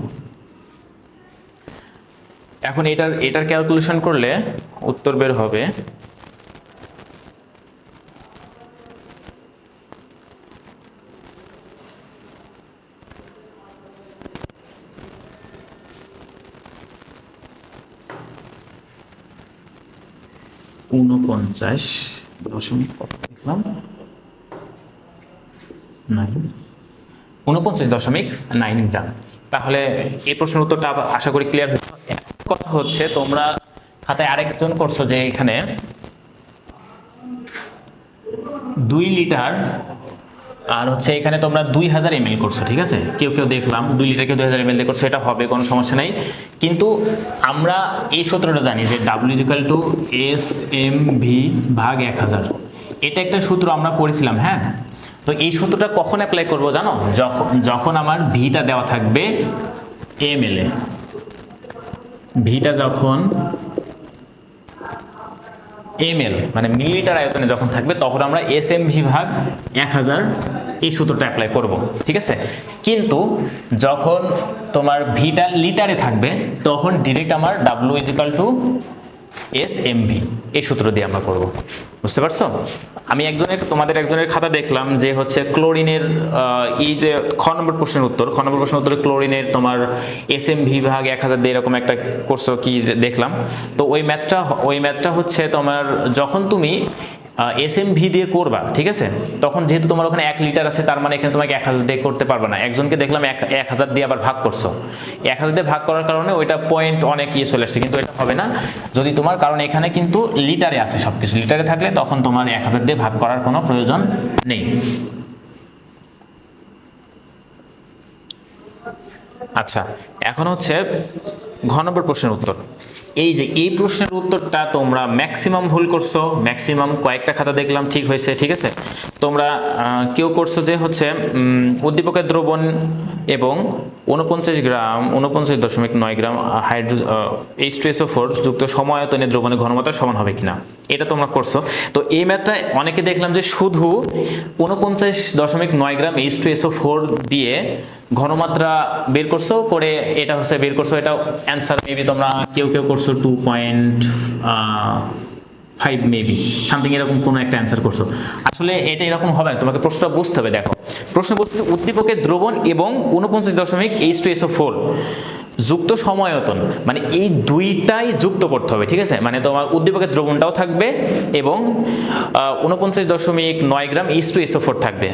[SPEAKER 1] এখন এটার ক্যালকুলেশন করলে উত্তর বের হবে 49.9 গ্রাম। তাহলে এই প্রশ্নের উত্তরটা আশা করি ক্লিয়ার হয়েছে। কথা হচ্ছে তোমরা খাতায় আরেকজন করছো যে এখানে 2 লিটার আর হচ্ছে এখানে তোমরা 2000 ml করছো, ঠিক আছে, কেউ কেউ দেখলাম 2 লিটার কেউ 2000 ml দিয়ে করছো, এটা হবে কোনো সমস্যা নাই। কিন্তু আমরা এই সূত্রটা জানি যে W equal to S M V ভাগ 1000, এটা একটা সূত্র আমরা পড়েছিলাম। হ্যাঁ, তো এই সূত্রটা কখন অ্যাপ্লাই করব জানো, যখন আমার ভিটা দেওয়া থাকবে ml এ, ভিটা যখন ml মানে মিলিলিটার আয়তনে যখন থাকবে তখন আমরা এসএমভি ভাগ 1000 এই সূত্রটা অ্যাপ্লাই করব, ঠিক আছে। কিন্তু যখন তোমার ভিটা লিটারে থাকবে তখন ডিরেক্ট আমার W ইকুয়াল টু এসএমভি এই সূত্র দিয়ে আমরা করব। বুঝতে পারছো? আমি তোমাদের একজনের খাতা দেখলাম যে হচ্ছে ক্লোরিনের এই যে খ নম্বর প্রশ্নের উত্তরে ক্লোরিনের তোমার এসএমভি ভাগ 1000 দিয়ে এরকম একটা কোর্স কি দেখলাম। তো ওই ম্যাথটা হচ্ছে তোমার যখন তুমি এসএমভি দিয়ে করবা, ঠিক আছে, তখন যেহেতু তোমার ওখানে 1 লিটার আছে তার মানে এখানে তোমাকে 1000 দিয়ে করতে পারবে না। একজনকে দেখলাম 1000 দিয়ে আবার ভাগ করছো, 1000 দিয়ে ভাগ করার কারণে ওইটা পয়েন্ট অনেক চলে আসছে, কিন্তু এটা হবে না যদি তোমার, কারণ এখানে কিন্তু লিটারে আছে সবকিছু, লিটারে থাকলে তখন তোমার 1000 দিয়ে ভাগ করার কোনো প্রয়োজন নেই। আচ্ছা, এখন হচ্ছে ঘ নম্বর প্রশ্নের উত্তর। এই প্রশ্নের উত্তরটা তোমরা ম্যাক্সিমাম ভুল করছো, ম্যাক্সিমাম কয়েকটা খাতা দেখলাম ঠিক হয়েছে, ঠিক আছে। তোমরা কেউ করছো যে হচ্ছে উদ্দীপকের দ্রবণ এবং 49.9 গ্রাম H2SO4 যুক্ত সমআয়তনের দ্রবণের ঘনমাত্রা সমান হবে কিনা, এটা তোমরা করছো। তো এই ম্যাথটা অনেকে দেখলাম যে শুধু 49.9 গ্রাম H2SO4 দিয়ে ঘনমাত্রা বের করছো, করে এটা হচ্ছে বের করছো, এটা অ্যান্সার মেবি তোমরা কেউ করছো 2.5 মেবি সামথিং এরকম কোনো একটা অ্যান্সার করছো। আসলে এটা এরকম হবে না, তোমাকে প্রশ্নটা বুঝতে হবে। দেখো প্রশ্ন বলছে উদ্দীপকের দ্রবণ এবং 49.H2SO4 যুক্ত সমআয়তন, মানে এই দুইটাই যুক্ত করতে হবে, ঠিক আছে। মানে তোমার উদ্দীপকের দ্রবণটাও থাকবে এবং 49.9 গ্রাম H2SO4 থাকবে,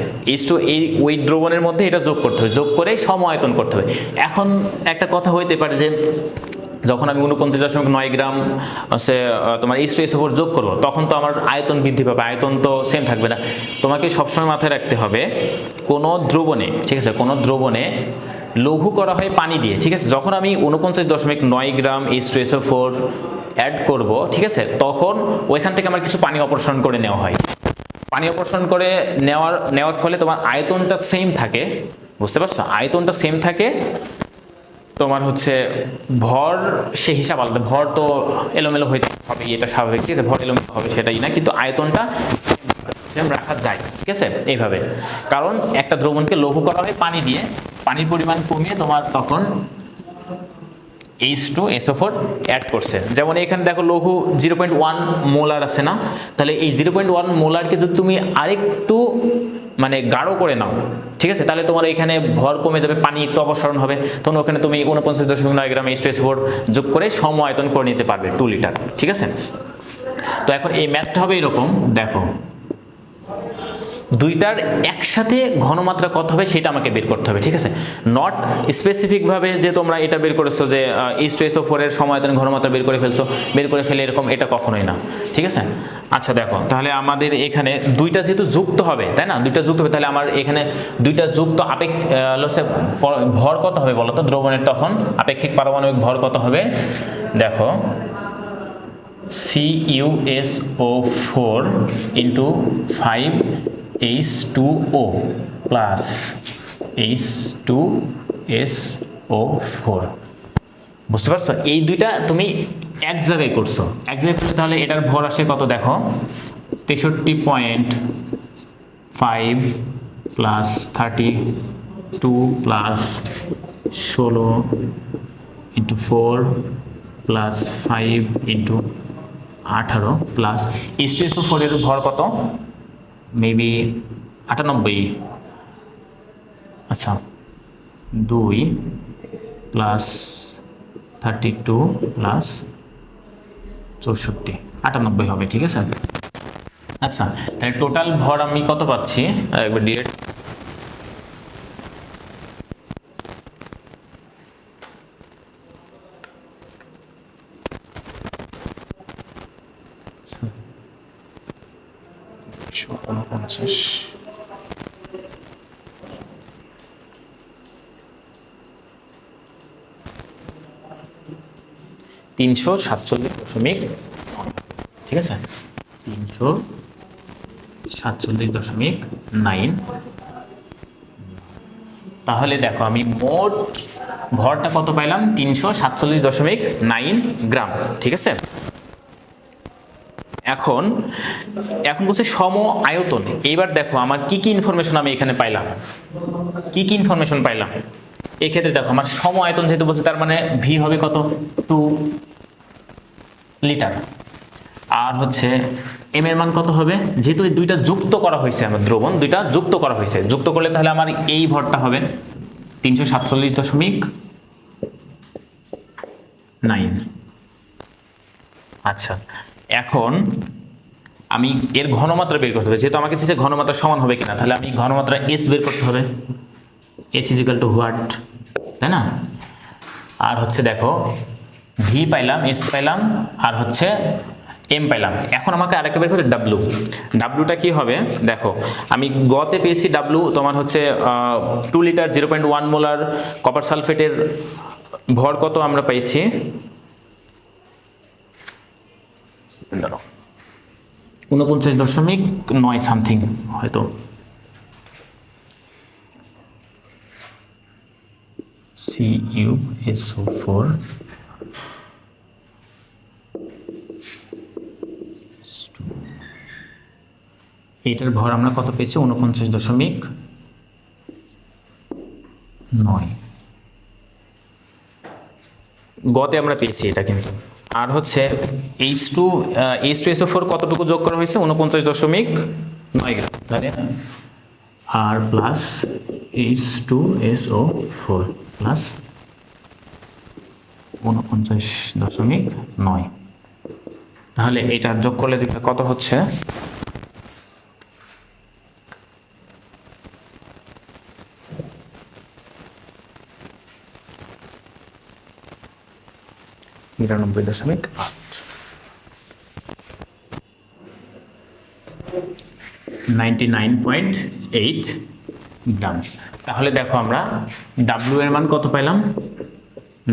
[SPEAKER 1] ওই দ্রবণের মধ্যে এটা যোগ করতে হবে, যোগ করে সমআয়তন করতে হবে। এখন একটা কথা হইতে পারে যে যখন আমি 49.9 গ্রাম হচ্ছে তোমার H2SO4 যোগ করবো তখন তো আমার আয়তন বৃদ্ধি পাবে, আয়তন তো সেম থাকবে না। তোমাকে সবসময় মাথায় রাখতে হবে কোনো দ্রবণে, ঠিক আছে, কোনো দ্রবণে লঘু করা হয় পানি দিয়ে, ঠিক আছে। যখন আমি 49.9 গ্রাম H2SO4 অ্যাড করব, ঠিক আছে, তখন ওইখান থেকে আমার কিছু পানি অপসারণ করে নেওয়া হয়। পানি অপসারণ করে নেওয়ার ফলে তোমার আয়তনটা সেম থাকে, বুঝতে পারছো, আয়তনটা সেম থাকে। তোমার হচ্ছে ভর সে হিসাব আলাদা, ভর তো এলোমেলো হইতে হবে, এটা স্বাভাবিক, ঠিক আছে, ভর এলোমেলো হবে সেটাই না, কিন্তু আয়তনটা সেম রাখা যায়, ঠিক আছে, এইভাবে। কারণ একটা দ্রবণকে লঘু করা হয় পানি দিয়ে, পানির পরিমাণ কমিয়ে তোমার তখন H2SO4 অ্যাড করছে। যেমন এখানে দেখো লঘু 0.1 মোলার আছে না, তাহলে এই 0.1 মোলারকে যদি তুমি আরেকটু মানে গাঢ় করে নাও, ঠিক আছে, তাহলে তোমার এখানে ভর কমে যাবে, পানি একটু অপসারণ হবে, তখন ওখানে তুমি 49.9 গ্রাম H2SO4 যোগ করে সমআয়তন করে নিতে পারবে 2 লিটার, ঠিক আছে। তো এখন এই ম্যাথটা হবে এরকম, দেখো দুইটার একসাথে ঘনমাত্রা কত হবে সেটা আমাকে বের করতে হবে, ঠিক আছে। নট স্পেসিফিকভাবে যে তোমরা এটা বের করেছো যে H2SO4 এর সমায়তন ঘনমাত্রা বের করে ফেলছো, বের করে ফেলে এরকম, এটা কখনোই না, ঠিক আছে। আচ্ছা দেখো, তাহলে আমাদের এখানে দুইটা যেহেতু যুক্ত হবে, তাই না, দুইটা যুক্ত হবে, তাহলে আমার এখানে দুইটা যুক্ত ভর কত হবে বলো তো দ্রবণের, তখন আপেক্ষিক পারমাণবিক ভর কত হবে, দেখো CuSO4 into 5H2O plus H2SO4, বুঝতে পারছো? এই দুইটা তুমি এক জায়গায় করছো, এক জায়গায় করছো, তাহলে এটার ভর আসে কত দেখো 63.5 plus 32 plus 16 into 4 plus 5 into 18 plus H2SO4 এর ভর কত, মেবি 98, আচ্ছা 2 প্লাস 32 প্লাস 64, 98 হবে, ঠিক আছে। আচ্ছা তাহলে টোটাল ভর আমি কত পাচ্ছি, একবার ডিরেক্ট তিনশো 347.9, ঠিক আছে, 347.9। তাহলে দেখো আমি মোট ভরটা কত পাইলাম, 347.9 গ্রাম, ঠিক আছে। এখন বলছে সম আয়তন। এইবার দেখো আমার কি কি ইনফরমেশন আমি এখানে পাইলাম, কি কি ইনফরমেশন পাইলাম। এক্ষেত্রে দেখো আমার সম আয়তন যেহেতু বলছে, তার মানে ভি হবে কত 2 লিটার, আর হচ্ছে এম এর মান কত হবে, যেহেতু এই দুইটা যুক্ত করা হয়েছে, আমার দ্রবণ দুইটা যুক্ত করা হয়েছে, যুক্ত করলে তাহলে আমার এই ভরটা হবে 347.9। আচ্ছা এখন আমি এর ঘনমাত্রা বের করতে হবে, যেহেতু আমাকে চাইছে ঘনমাত্রা সমান হবে কিনা, তাহলে আমি ঘনমাত্রা এস বের করতে হবে, S is equal two what, তাই না। আর হচ্ছে দেখো ভি পাইলাম, এস পাইলাম, আর হচ্ছে এম পাইলাম। এখন আমাকে আরেকটা বের করতে ডাব্লু। ডাব্লুটা কি হবে দেখো, আমি গতে পেয়েছি ডাব্লু তোমার হচ্ছে 2 লিটার 0.1 মোলার কপার সালফেটের ভর কত আমরা পেয়েছি, 49.9 সামথিং হয়তো, CuSO4 এটার ভর আমরা কত পেয়েছি 49.9 গতে আমরা পেয়েছি এটা কিন্তু। আর হচ্ছে H2SO4 কতটুকু যোগ করা হয়েছে 49.9 গ্রাম, তাহলে আর প্লাস H2SO4 প্লাস 49.9, তাহলে এটা যোগ করলে দুটো কত হচ্ছে, নিরানব্বই 99.8 গ্রাম। তাহলে দেখো আমরা ডাব্লিউ এর মান কত পাইলাম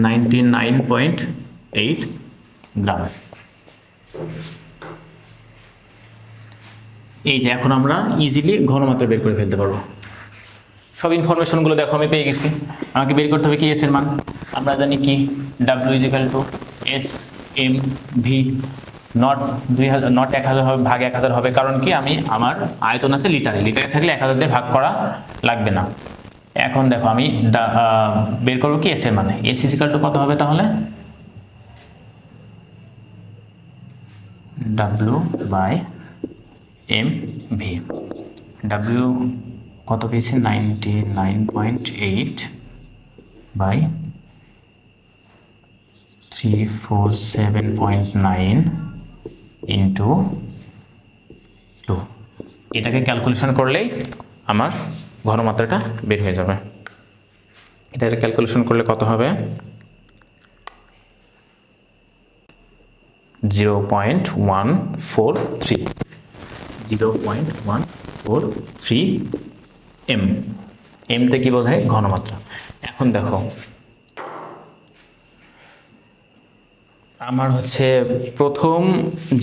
[SPEAKER 1] 99.8 গ্রাম। এই যে এখন আমরা ইজিলি ঘনমাত্রা বের করে ফেলতে পারবো। সব ইনফরমেশনগুলো দেখো আমি পেয়ে গেছি। আমাকে বের করতে হবে কি এস এর মান, আমরা জানি কি W is equal to S M V, not 2000 not 1000 হবে, ভাগ 1000 হবে, কারণ কি আমি আমার আয়তন আছে লিটারে, লিটারে থাকলে 1000 দিয়ে ভাগ করা লাগবে না। এখন দেখো আমি বের করবো কি এস এর মানে, এস ইজ ইকুয়াল টু কত হবে তাহলে W by M V. W কত পেয়েছি 99.8 বাই 347.9 ইন্টু 2, এটাকে ক্যালকুলেশন করলেই আমার ঘনমাত্রাটা বের হয়ে যাবে। এটা ক্যালকুলেশন করলে কত হবে? 0.143 0.143 এম। এমতে কি বোঝায়? ঘনমাত্রা। এখন দেখো আমার হচ্ছে প্রথম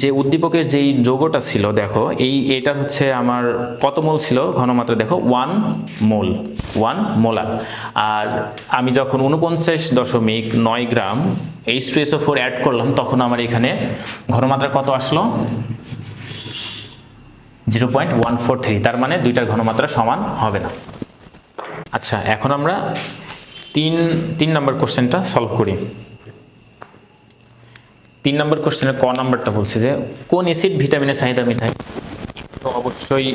[SPEAKER 1] যে উদ্দীপকের যেই যৌগটা ছিল, দেখো এটার হচ্ছে আমার কত মোল ছিল ঘনমাত্রা? দেখো 1 মোল, 1 মোলার। আর আমি যখন 49.9 গ্রাম H2SO4 অ্যাড করলাম তখন আমার এখানে ঘনমাত্রা কত আসলো? 0.143। তার মানে দুইটার ঘনমাত্রা সমান হবে না। আচ্ছা, এখন আমরা তিন নম্বর কোশ্চেনটা সলভ করি। 3 নম্বর কোশ্চেনের ক নাম্বারটা বলছে যে কোন অ্যাসিড ভিটামিনের চাহিদা মেটায়? তো অবশ্যই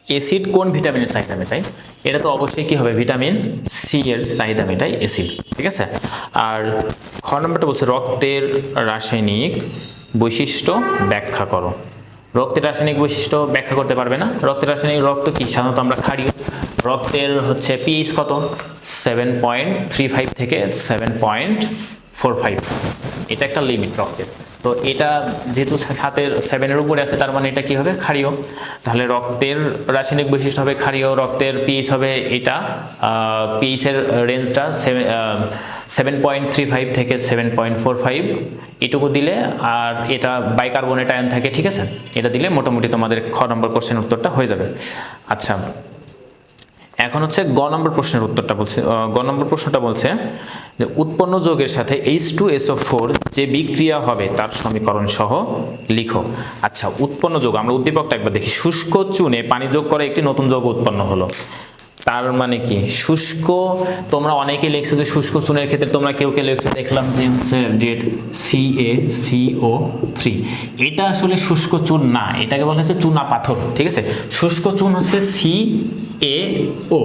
[SPEAKER 1] অ্যাসিড কোন ভিটামিনের চাহিদা মেটায়? এটা তো অবশ্যই কি হবে? ভিটামিন সি এর চাহিদা মেটায় অ্যাসিড, ঠিক আছে। আর খ নাম্বারটা বলছে রক্তের রাসায়নিক বৈশিষ্ট্য ব্যাখ্যা করো। রক্তের রাসায়নিক বৈশিষ্ট্য ব্যাখ্যা করতে পারবে না। রক্তের রাসায়নিক, রক্ত কি সাধারণত আমরা ক্ষারীয়। রক্তের হচ্ছে পিএইচ কত? 7.35 থেকে 7.45। এটা একটা লিমিট রক্তের। তো এটা যেহেতু হাতের 7-এর উপরে আছে, তার মানে এটা কি হবে? ক্ষারীয়। তাহলে রক্তের রাসায়নিক বৈশিষ্ট্য হবে ক্ষারীয়। রক্তের পিএইচ হবে এটা, পিএইচের রেঞ্জটা 7.35 থেকে 7.45 এটুকু দিলে, আর এটা বাইকার্বনেট আয়ন থাকে, ঠিক আছে। এটা দিলে মোটামুটি তোমাদের খ নম্বর কোশ্চেনের উত্তরটা হয়ে যাবে। আচ্ছা, এখন হচ্ছে গ নম্বর প্রশ্নের উত্তরটা বলছে। গ নম্বর প্রশ্নটা বলছে যে উৎপন্ন যৌগের সাথে H2SO4 যে বিক্রিয়া হবে তার সমীকরণ সহ লিখো। আচ্ছা, উৎপন্ন যৌগ, আমরা উদ্দীপকটা একবার দেখি। শুষ্ক চুনে পানি যোগ করে একটি নতুন যৌগ উৎপন্ন হলো। তার মানে কি? শুষ্ক, তোমরা অনেকেই লিখছো যে শুষ্ক চুনের ক্ষেত্রে তোমরা কেউ লিখছো, দেখলাম যে হচ্ছে CaCO3। এটা আসলে শুষ্ক চুন না, এটাকে বলা হচ্ছে চুনা পাথর, ঠিক আছে। শুষ্ক চুন হচ্ছে CaO,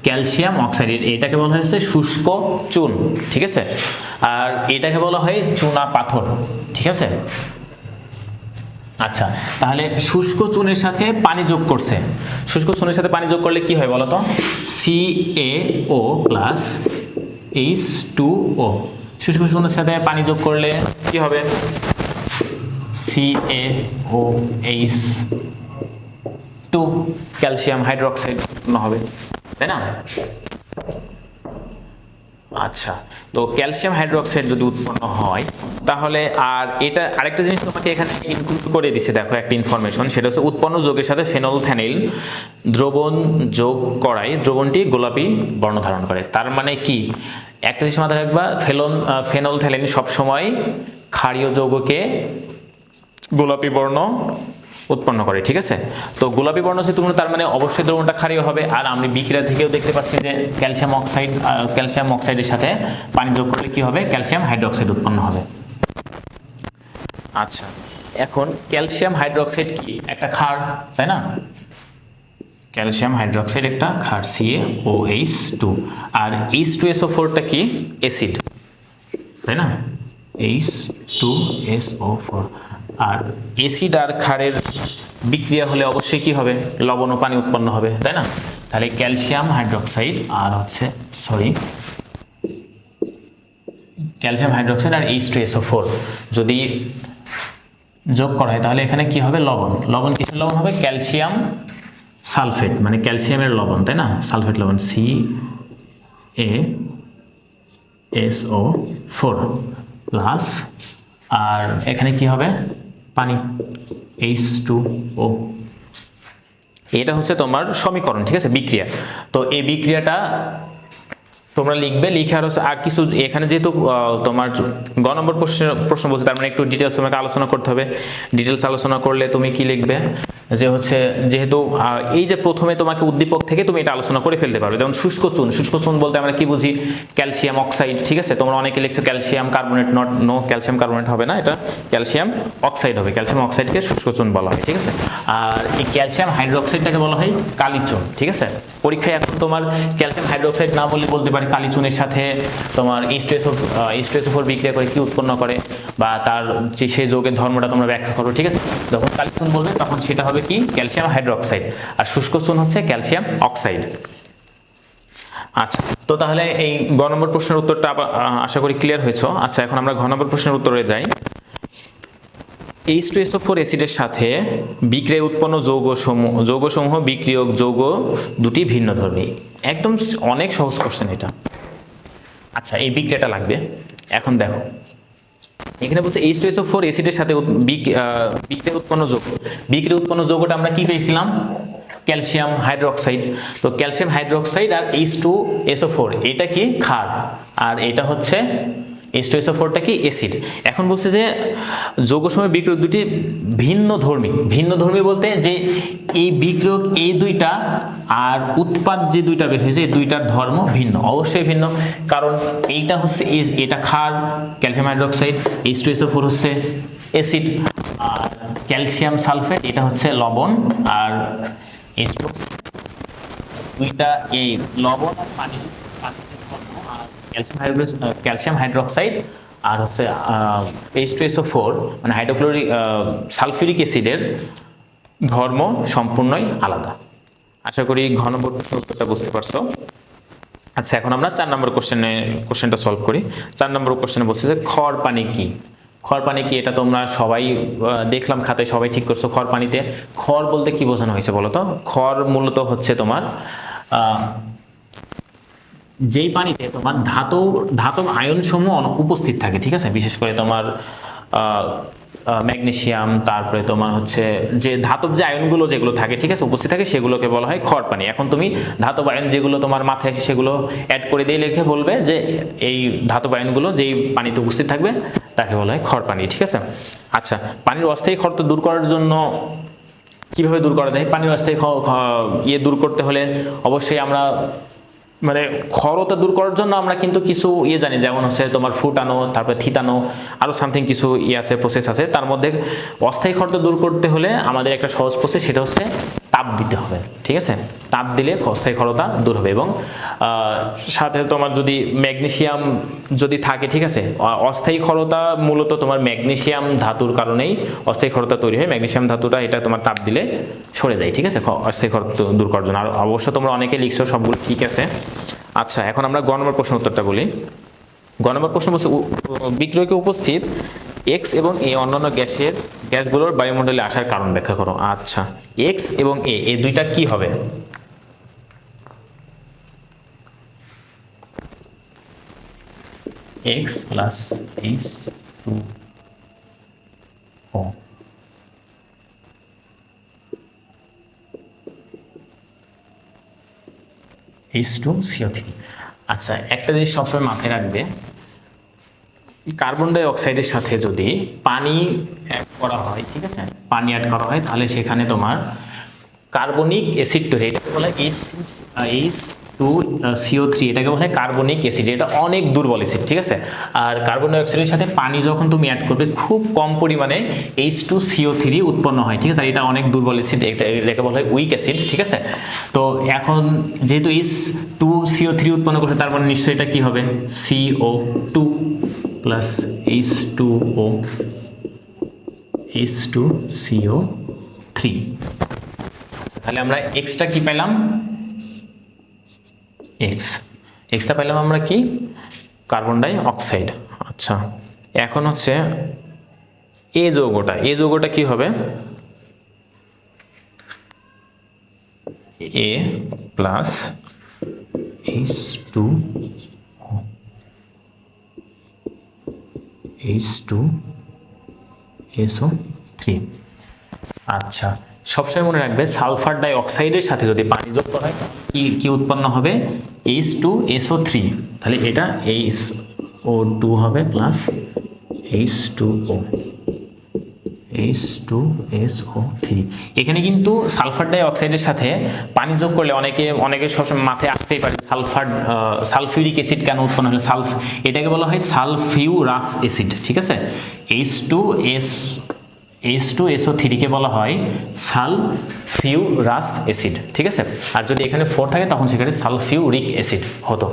[SPEAKER 1] ক্যালসিয়াম অক্সাইড, এটাকে বলা হয়েছে শুষ্ক চুন, ঠিক আছে। আর এটাকে বলা হয় চুনা পাথর, ঠিক আছে। আচ্ছা, তাহলে শুষ্ক চুনের সাথে পানি যোগ করছে। শুষ্ক চুনের সাথে পানি যোগ করলে কি হয় বলো তো? CaO plus H2O। শুষ্ক চুনের সাথে পানি যোগ করলে কি হবে? CaOH2, ক্যালসিয়াম হাইড্রোক্সাইড হবে, তাই না? আচ্ছা, তো ক্যালসিয়াম হাইড্রোক্সাইড যদি উৎপন্ন হয় তাহলে, আর এটা আরেকটা জিনিস তোমাকে এখানে ইনক্লুড করে দিছে, দেখো একটা ইনফরমেশন, সেটা হচ্ছে উৎপন্ন যৌগের সাথে ফেনলথ্যানিল দ্রবণ যোগ করায় দ্রবণটি গোলাপি বর্ণ ধারণ করে। তার মানে কি? একটা জিনিস মাথায় রাখবা, ফেনলথ্যালিন সবসময় ক্ষারীয় যৌগকে গোলাপি বর্ণ উৎপন্ন করে, ঠিক আছে। তো গোলাপি বর্ণ যেহেতু, তার মানে অবশ্যই দ্রবণটা ক্ষারীয় হবে। আর আমি বিক্রিয়া থেকেও দেখতে পাচ্ছি যে ক্যালসিয়াম অক্সাইডের সাথে পানি যোগ করলে কি হবে? ক্যালসিয়াম হাইড্রোক্সাইড উৎপন্ন হবে। আচ্ছা, এখন ক্যালসিয়াম হাইড্রোক্সাইড কি? একটা ক্ষার, তাই না? ক্যালসিয়াম হাইড্রোক্সাইড একটা ক্ষার, CaOH2। আর H2SO4টা কি? অ্যাসিড, তাই না? H2SO4। আর অ্যাসিড আর ক্ষারের বিক্রিয়া হলে অবশ্যই কি হবে? লবণ ও পানি উৎপন্ন হবে, তাই না? তাহলে ক্যালসিয়াম হাইড্রোক্সাইড আর ক্যালসিয়াম হাইড্রোক্সাইড আর H2SO4 যদি যোগ করা হয় তাহলে এখানে কি হবে? লবণ। লবণ কিসের লবণ হবে? ক্যালসিয়াম সালফেট, মানে ক্যালসিয়ামের লবণ, তাই না? সালফেট লবণ, CaSO4 প্লাস, আর এখানে কি হবে? পানি, H2O। এটা হচ্ছে তোমার সমীকরণ, ঠিক আছে, বিক্রিয়া। তো এই বিক্রিয়াটা তোমরা লিখবে, লিখে আর কিছু এখানে যেহেতু তোমার গ নম্বর প্রশ্ন বলছে, তার মানে একটু ডিটেলস তোমাকে আলোচনা করতে হবে। ডিটেলস আলোচনা করলে তুমি কি লিখবে? যে হচ্ছে যেহেতু এই যে প্রথমে তোমাকে উদ্দীপক থেকে তুমি এটা আলোচনা করে ফেলতে পারবে। যেমন শুষ্ক চুন, শুষ্ক চুন বলতে আমরা কি বুঝি? ক্যালসিয়াম অক্সাইড, ঠিক আছে। তোমরা অনেকে লিখছো calcium carbonate, no calcium carbonate হবে না, এটা ক্যালসিয়াম অক্সাইড হবে। ক্যালসিয়াম অক্সাইডকে শুষ্ক চুন বলা হয়, ঠিক আছে। আর এই ক্যালসিয়াম হাইড্রোক্সাইডটাকে বলা হয় কালি চুন, ঠিক আছে। পরীক্ষায় এখন তোমার ক্যালসিয়াম হাইড্রোক্সাইড না বললে বলতে পারে কালিচুনের সাথে তোমার H2SO4 বিক্রিয়া করে কি উৎপন্ন করে বা তার যে সেই যৌগের ধর্মটা তোমরা ব্যাখ্যা করো, ঠিক আছে। যখন কালিচুন বলবে তখন সেটা হবে কি ক্যালসিয়াম হাইড্রোক্সাইড, আর শুষ্ক চুন হচ্ছে ক্যালসিয়াম অক্সাইড। আচ্ছা, তো তাহলে এই গ নম্বর প্রশ্নের উত্তরটা আশা করি ক্লিয়ার হয়েছে। আচ্ছা, এখন আমরা ঘ নম্বর প্রশ্নের উত্তরে যাই। H2SO4 অ্যাসিডের সাথে বিক্রিয়ায় উৎপন্ন যৌগসমূহ বিক্রিয়ক যৌগ দুটি ভিন্নধর্মী। একদম অনেক সহজ কোশ্চেন এটা। আচ্ছা, এই বিক্রিয়াটা লাগবে। এখন দেখো এখানে বলছে H2SO4 অ্যাসিডের সাথে বিক্রিয়ায় উৎপন্ন যৌগটা আমরা কি পেয়েছিলাম? Calcium hydroxide. তো ক্যালসিয়াম হাইড্রোক্সাইড আর H2SO4 এটা কি ক্ষার, আর এটা হচ্ছে H2SO4টা কি অ্যাসিড। এখন বলছে যে যৌগসমূহের বিক্রিয়ক দুটি ভিন্নধর্মী বলতে যে এই বিক্রিয়ক এই দুইটা আর উৎপাদ যে দুইটা বের হয়েছে এই দুইটার ধর্ম ভিন্ন, অবশ্যই ভিন্ন, কারণ এইটা হচ্ছে এটা ক্ষার ক্যালসিয়াম হাইড্রোক্সাইড, H2SO4 হচ্ছে অ্যাসিড, আর ক্যালসিয়াম সালফেট এটা হচ্ছে লবণ, আর দুইটা এই লবণ আর পানি ক্যালসিয়াম হাইড্রোক্সাইড আর হচ্ছে H2SO4 মানে হাইড্রোক্লোরিক সালফিউরিক অ্যাসিডের ধর্ম সম্পূর্ণই আলাদা। আশা করি ঘ নম্বর উত্তরটা বুঝতে পারছো। আচ্ছা, এখন আমরা 4 নম্বর কোশ্চেনটা সলভ করি। 4 নম্বর কোশ্চেনে বলছে যে খড় পানি কি। খড় পানি কি এটা তোমরা সবাই দেখলাম খাতায় সবাই ঠিক করছো। খড় পানিতে খড় বলতে কি বোঝানো হয়েছে বলো তো? খড় মূলত হচ্ছে তোমার যেই পানিতে তোমার ধাতব আয়ন সমূহ উপস্থিত থাকে, ঠিক আছে। বিশেষ করে তোমার ম্যাগনেসিয়াম, তারপরে তোমার হচ্ছে যে ধাতব যে আয়নগুলো যেগুলো থাকে, ঠিক আছে, উপস্থিত থাকে সেগুলোকে বলা হয় খড় পানি। এখন তুমি ধাতব আয়ন যেগুলো তোমার মাথায় আসে সেগুলো অ্যাড করে দিয়ে লিখে বলবে যে এই ধাতব আয়নগুলো যেই পানিতে উপস্থিত থাকবে তাকে বলা হয় খড় পানি, ঠিক আছে। আচ্ছা, পানির অস্থায়ী খরতা দূর করার জন্য কিভাবে দূর করা যায়? পানির অস্থায়ী দূর করতে হলে অবশ্যই আমরা মানে খরতা দূর করার জন্য আমরা কিন্তু কিছু জানি, যেমন হচ্ছে তোমার ফুটানো, তারপরে থিতানো, আরো সামথিং কিছু আছে, প্রসেস আছে। তার মধ্যে অস্থায়ী খরতা দূর করতে হলে আমাদের একটা সহজ প্রসেস, সেটা হচ্ছে তাপ দিতে হবে, ঠিক আছে। তাপ দিলে অস্থায়ী খরতা দূর হবে। এবং সাথে তোমার যদি ম্যাগনেসিয়াম যদি থাকে, ঠিক আছে, অস্থায়ী খরতা মূলত তোমার ম্যাগনেসিয়াম ধাতুর কারণেই অস্থায়ী খরতা তৈরি হয়। ম্যাগনেসিয়াম ধাতুটা এটা তোমার তাপ দিলে সরে যায়, ঠিক আছে, অস্থায়ী খরতা দূর করার জন্য। আর অবশ্য তোমরা অনেকে লিখছো, সবগুলো ঠিক আছে। আচ্ছা, এখন আমরা গ নম্বর প্রশ্ন উত্তরটা বলি। গ নম্বর প্রশ্ন বলছে বিক্রিয়কে উপস্থিত X এবং A অন্যান্য গ্যাসগুলোর বায়ুমণ্ডলে আসার কারণ ব্যাখ্যা করো। আচ্ছা, X এবং A এই দুইটা কি হবে? X plus H2O H2CO3। আচ্ছা, একটা জিনিস সবসময় মাথায় রাখবে, কার্বন ডাই অক্সাইডের সাথে যদি পানি অ্যাড করা হয়, ঠিক আছে, পানি অ্যাড করা হয় তাহলে সেখানে তোমার কার্বনিক অ্যাসিড তৈরি, এটাকে বলা হয় H2CO3, এটাকে বলা হয় কার্বনিক অ্যাসিড। এটা অনেক দুর্বল অ্যাসিড, ঠিক আছে। আর কার্বন ডাই অক্সাইডের সাথে পানি যখন তুমি অ্যাড করবে খুব কম পরিমাণে H2CO3 উৎপন্ন হয়, ঠিক আছে। এটা অনেক দুর্বল অ্যাসিড, এটাকে বলা হয় উইক অ্যাসিড, ঠিক আছে। তো এখন যেহেতু H2CO3 উৎপন্ন করছে তার মানে নিশ্চয়ই এটা কি হবে? CO2 plus H2CO3। তাহলে আমরা এক্সটা কি পেলাম? এক্সটা পেলাম আমরা কি? Carbon die oxide. আচ্ছা, এখন হচ্ছে এই যৌগটা কি হবে? A plus H2SO3। আচ্ছা, সবসময় মনে রাখবে সালফার ডাই অক্সাইডের সাথে যদি পানি যুক্ত হয় কি উৎপন্ন হবে? H2SO3। তাহলে এটা HO2 হবে প্লাস H2SO3। এখানে কিন্তু সালফার ডাই অক্সাইডের সাথে পানি যোগ করলে অনেকের সবসময় মাথায় আসতেই পারে সালফিউরিক অ্যাসিড কেন উৎপন্ন হলো? এটাকে বলা হয় সালফিউরাস অ্যাসিড, ঠিক আছে। H2SO3 কে বলা হয় সালফিউরাস অ্যাসিড, ঠিক আছে। আর যদি এখানে 4 থাকে তখন সেখানে সালফিউরিক অ্যাসিড হতো।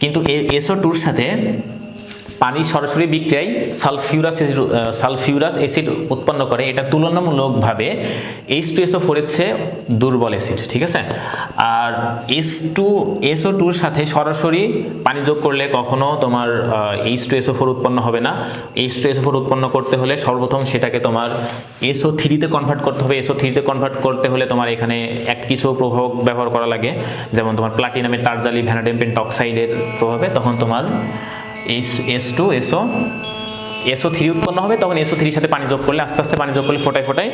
[SPEAKER 1] কিন্তু SO2 এর সাথে পানির সরাসরি বিক্রিয়ায় সালফিউরাস অ্যাসিড উৎপন্ন করে, এটা তুলনামূলকভাবে H2SO4 এর চেয়ে দুর্বল অ্যাসিড, ঠিক আছে। আর SO2 এর সাথে সরাসরি পানি যোগ করলে কখনো তোমার H2SO4 উৎপন্ন হবে না। H2SO4 উৎপন্ন করতে হলে সর্বপ্রথম সেটাকে তোমার SO3 তে কনভার্ট করতে হবে। SO3 তে কনভার্ট করতে হলে তোমার এখানে কিছু প্রভাবক ব্যবহার করা লাগে, যেমন তোমার প্লাটিনামের টারজালি ভ্যানাডিয়াম পেন্টক্সাইডের প্রভাবে তখন তোমার SO3 উৎপন্ন হবে। তখন SO3 এর সাথে পানি যোগ করলে, আস্তে আস্তে পানি যোগ করলে ফোটায় ফোটায়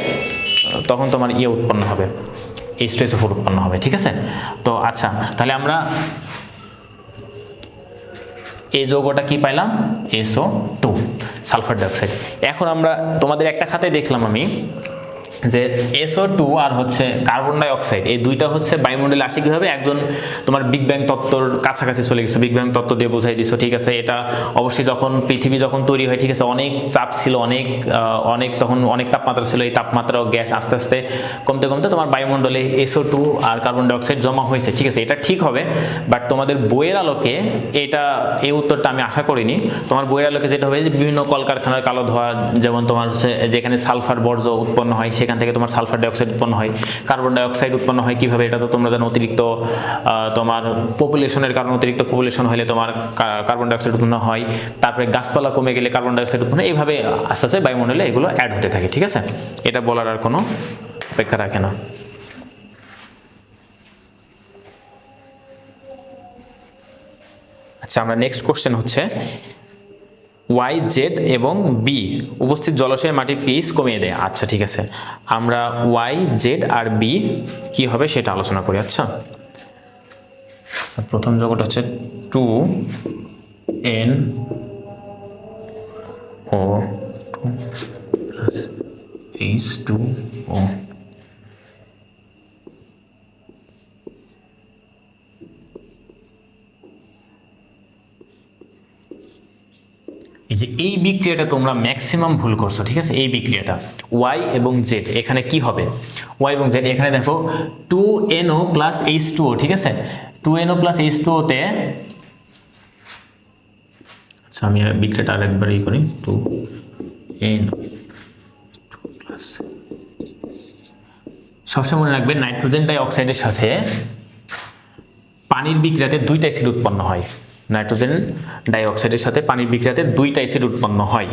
[SPEAKER 1] তখন তোমার উৎপন্ন হবে, H2SO4 উৎপন্ন হবে, ঠিক আছে। তো আচ্ছা, তাহলে আমরা এই যৌগটা কি পাইলাম? SO2 sulphur dioxide. এখন আমরা তোমাদের একটা খাতায় দেখলাম আমি যে SO2 আর হচ্ছে কার্বন ডাই অক্সাইড, এই দুইটা হচ্ছে বায়ুমণ্ডলে আসে কিভাবে? একজন তোমার বিগ ব্যাং তত্ত্বর কাছাকাছি চলে গেছে, বিগ ব্যাং তত্ত্ব দিয়ে বোঝাই দিছো, ঠিক আছে। এটা অবশ্যই যখন পৃথিবী যখন তৈরি হয়, ঠিক আছে, অনেক চাপ ছিল, অনেক তখন অনেক তাপমাত্রা ছিল। এই তাপমাত্রা গ্যাস আস্তে আস্তে কমতে কমতে তোমার বায়ুমণ্ডলে SO2 আর কার্বন ডাই অক্সাইড জমা হয়েছে, ঠিক আছে। এটা ঠিক হবে, বাট তোমাদের বইয়ের আলোকে এই উত্তরটা আমি আশা করিনি। তোমার বইয়ের আলোকে যেটা হবে যে বিভিন্ন কলকারখানার কালো ধোঁয়া, যেমন তোমার যেখানে সালফার বর্জ্য উৎপন্ন হয় সেখান থেকে তোমার সালফার ডাইঅক্সাইড উৎপন্ন হয়। কার্বন ডাইঅক্সাইড উৎপন্ন হয় কিভাবে? এটা তো তোমরা জানো, অতিরিক্ত তোমার পপুলেশনের কারণে, অতিরিক্ত পপুলেশন হলে তোমার কার্বন ডাইঅক্সাইড উৎপন্ন হয়। তারপরে গাছপালা কমে গেলে কার্বন ডাইঅক্সাইড উৎপন্ন, এইভাবে আস্তে আস্তে বায়ুমণ্ডলে এগুলো অ্যাড হতে থাকে, ঠিক আছে। এটা বলার আর কোনো অপেক্ষা রাখে না। আচ্ছা, আমরা নেক্সট কোশ্চেন হচ্ছে Y, Z এবং B উপস্থিত জলাশয়ে মাটির পিএইচ কমিয়ে দেয়। আচ্ছা, ঠিক আছে, আমরা Y, Z আর B কি হবে সেটা আলোচনা করি। আচ্ছা, প্রথম যৌগটা হচ্ছে 2NO2 প্লাস H2O। এই যে এই বিক্রিয়াটা তোমরা ম্যাক্সিমাম ভুল করছো, ঠিক আছে। এই বিক্রিয়াটা Y এবং Z এখানে কি হবে? Y এবং Z এখানে দেখো 2NO প্লাস H2O, ঠিক আছে। 2NO প্লাস H2O তে, আচ্ছা আমি বিক্রিয়াটা আরেকবার করি, 2NO প্লাস, সবসময় মনে রাখবে নাইট্রোজেন ডাই অক্সাইডের সাথে পানির বিক্রিয়াতে দুইটা অ্যাসিড উৎপন্ন হয়। নাইট্রোজেন ডাই অক্সাইডের সাথে পানির বিক্রিয়াতে দুইটা অ্যাসিড উৎপন্ন হয়।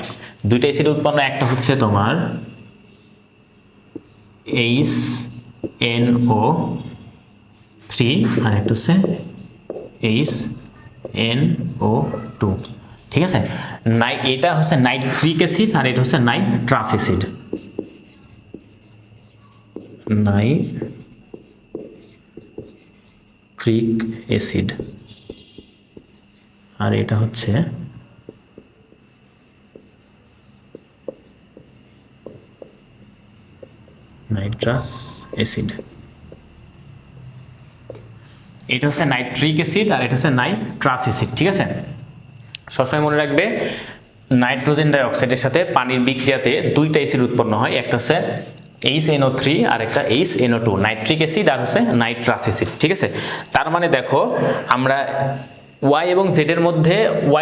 [SPEAKER 1] দুইটা অ্যাসিড উৎপন্ন, একটা হচ্ছে তোমার HNO3 আর একটা হচ্ছে HNO2, ঠিক আছে। এটা হচ্ছে নাইট্রিক অ্যাসিড আর এটা হচ্ছে নাইট্রাস অ্যাসিড। নাইট্রিক অ্যাসিড আর এটা হচ্ছে নাইট্রাস অ্যাসিড। এটা হচ্ছে নাইট্রিক অ্যাসিড আর এটা হচ্ছে নাইট্রাস অ্যাসিড, ঠিক আছে। সবসময় মনে রাখবে নাইট্রোজেন ডাই অক্সাইডের সাথে পানির বিক্রিয়াতে দুইটা অ্যাসিড উৎপন্ন হয়, একটা হচ্ছে HNO3 আর একটা HNO2, নাইট্রিক অ্যাসিড আর হচ্ছে নাইট্রাস অ্যাসিড, ঠিক আছে। তার মানে দেখো আমরা Y এবং Z এর মধ্যে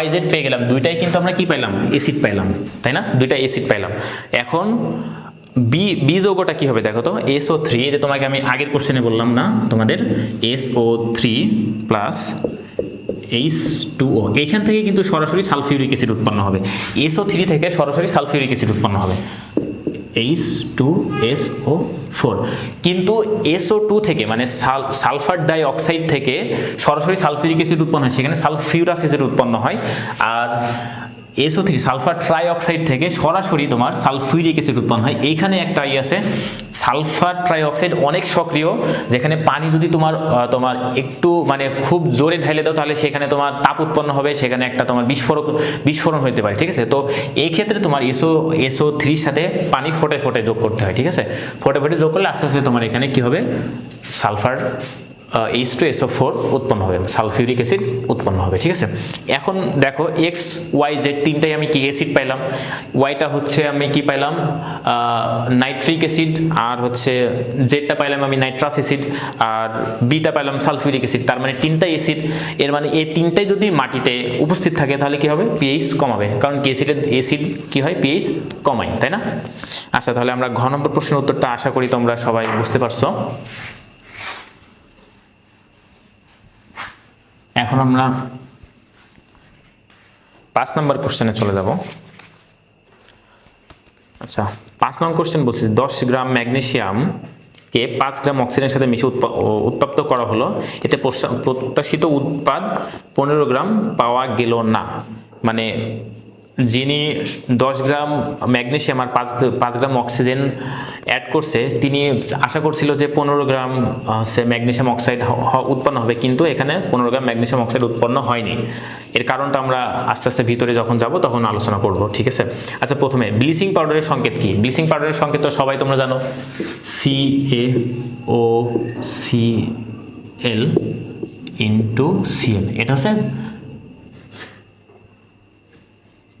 [SPEAKER 1] YZ পেয়ে গেলাম, দুইটাই কিন্তু আমরা কি পাইলাম? অ্যাসিড পাইলাম, তাই না? দুইটা অ্যাসিড পাইলাম। এখন বি যৌগটা কি হবে দেখো তো, SO3, এই যে তোমাকে আমি আগের কোশ্চেনে বললাম না তোমাদের, SO3 প্লাস H2O, এইখান থেকে কিন্তু সরাসরি সালফিউরিক অ্যাসিড উৎপন্ন হবে। SO3 থেকে সরাসরি সালফিউরিক অ্যাসিড উৎপন্ন হবে, H2SO4। কিন্তু SO2 থেকে মানে সালফার ডাই অক্সাইড থেকে সরাসরি সালফিউরিক অ্যাসিড উৎপন্ন হয়, সেখানে সালফিউরাস অ্যাসিড উৎপন্ন হয়। আর SO3 সালফার ট্রাই অক্সাইড থেকে সরাসরি তোমার সালফিউরিক অ্যাসিড উৎপন্ন হয়। এইখানে একটা আছে, সালফার ট্রাই অক্সাইড অনেক সক্রিয়, যেখানে পানি যদি তোমার একটু মানে খুব জোরে ঢাইলে দাও তাহলে সেখানে তোমার তাপ উৎপন্ন হবে, সেখানে একটা তোমার বিস্ফোরণ হতে পারে, ঠিক আছে। তো এই ক্ষেত্রে তোমার SO3 সাথে পানি ফোটে ফোটে যোগ করতে হয়, ঠিক আছে। ফোটে ফোটে যোগ করলে আস্তে আস্তে তোমার এখানে কি হবে? সালফার H2SO4 উৎপন্ন হবে, সালফিউরিক অ্যাসিড উৎপন্ন হবে। ঠিক আছে, এখন দেখো এক্স ওয়াই জেড তিনটাই আমি কি অ্যাসিড পাইলাম। ওয়াইটা হচ্ছে আমি কি পাইলাম নাইট্রিক অ্যাসিড, আর হচ্ছে জেডটা পাইলাম আমি নাইট্রাস অ্যাসিড, আর বিটা পাইলাম সালফিউরিক অ্যাসিড। তার মানে তিনটাই অ্যাসিড। এর মানে এই তিনটাই যদি মাটিতে উপস্থিত থাকে তাহলে কি হবে, পিএইচ কমাবে, কারণ কি অ্যাসিড কি হয়, পিএইচ কমায়, তাই না? আচ্ছা, তাহলে আমরা ঘ নম্বর প্রশ্নের উত্তরটা আশা করি তোমরা সবাই বুঝতে পারছো। এখন আমরা 5 নম্বর কোশ্চেনে চলে যাব। আচ্ছা, 5 নম্বর কোশ্চেন বলছে 10 গ্রাম ম্যাগনেসিয়াম কে 5 গ্রাম অক্সিজেনের সাথে মিশিয়ে উত্তপ্ত করা হলো, এতে প্রত্যাশিত উৎপাদ 15 গ্রাম পাওয়া গেল না। মানে যিনি 10 গ্রাম ম্যাগনেসিয়াম আর 5 গ্রাম অক্সিজেন অ্যাড করছে, তিনি আশা করছিল যে 15 গ্রাম ম্যাগনেসিয়াম অক্সাইড উৎপন্ন হবে, কিন্তু এখানে 15 গ্রাম ম্যাগনেসিয়াম অক্সাইড উৎপন্ন হয়নি। এর কারণটা আমরা আস্তে আস্তে ভিতরে যখন যাব তখন আলোচনা করব। ঠিক আছে, আচ্ছা, প্রথমে ব্লিচিং পাউডারের সংকেত কি? ব্লিচিং পাউডারের সংকেত তো সবাই তোমরা জানো, CaOCl ইন্টু Cl, এটা হচ্ছে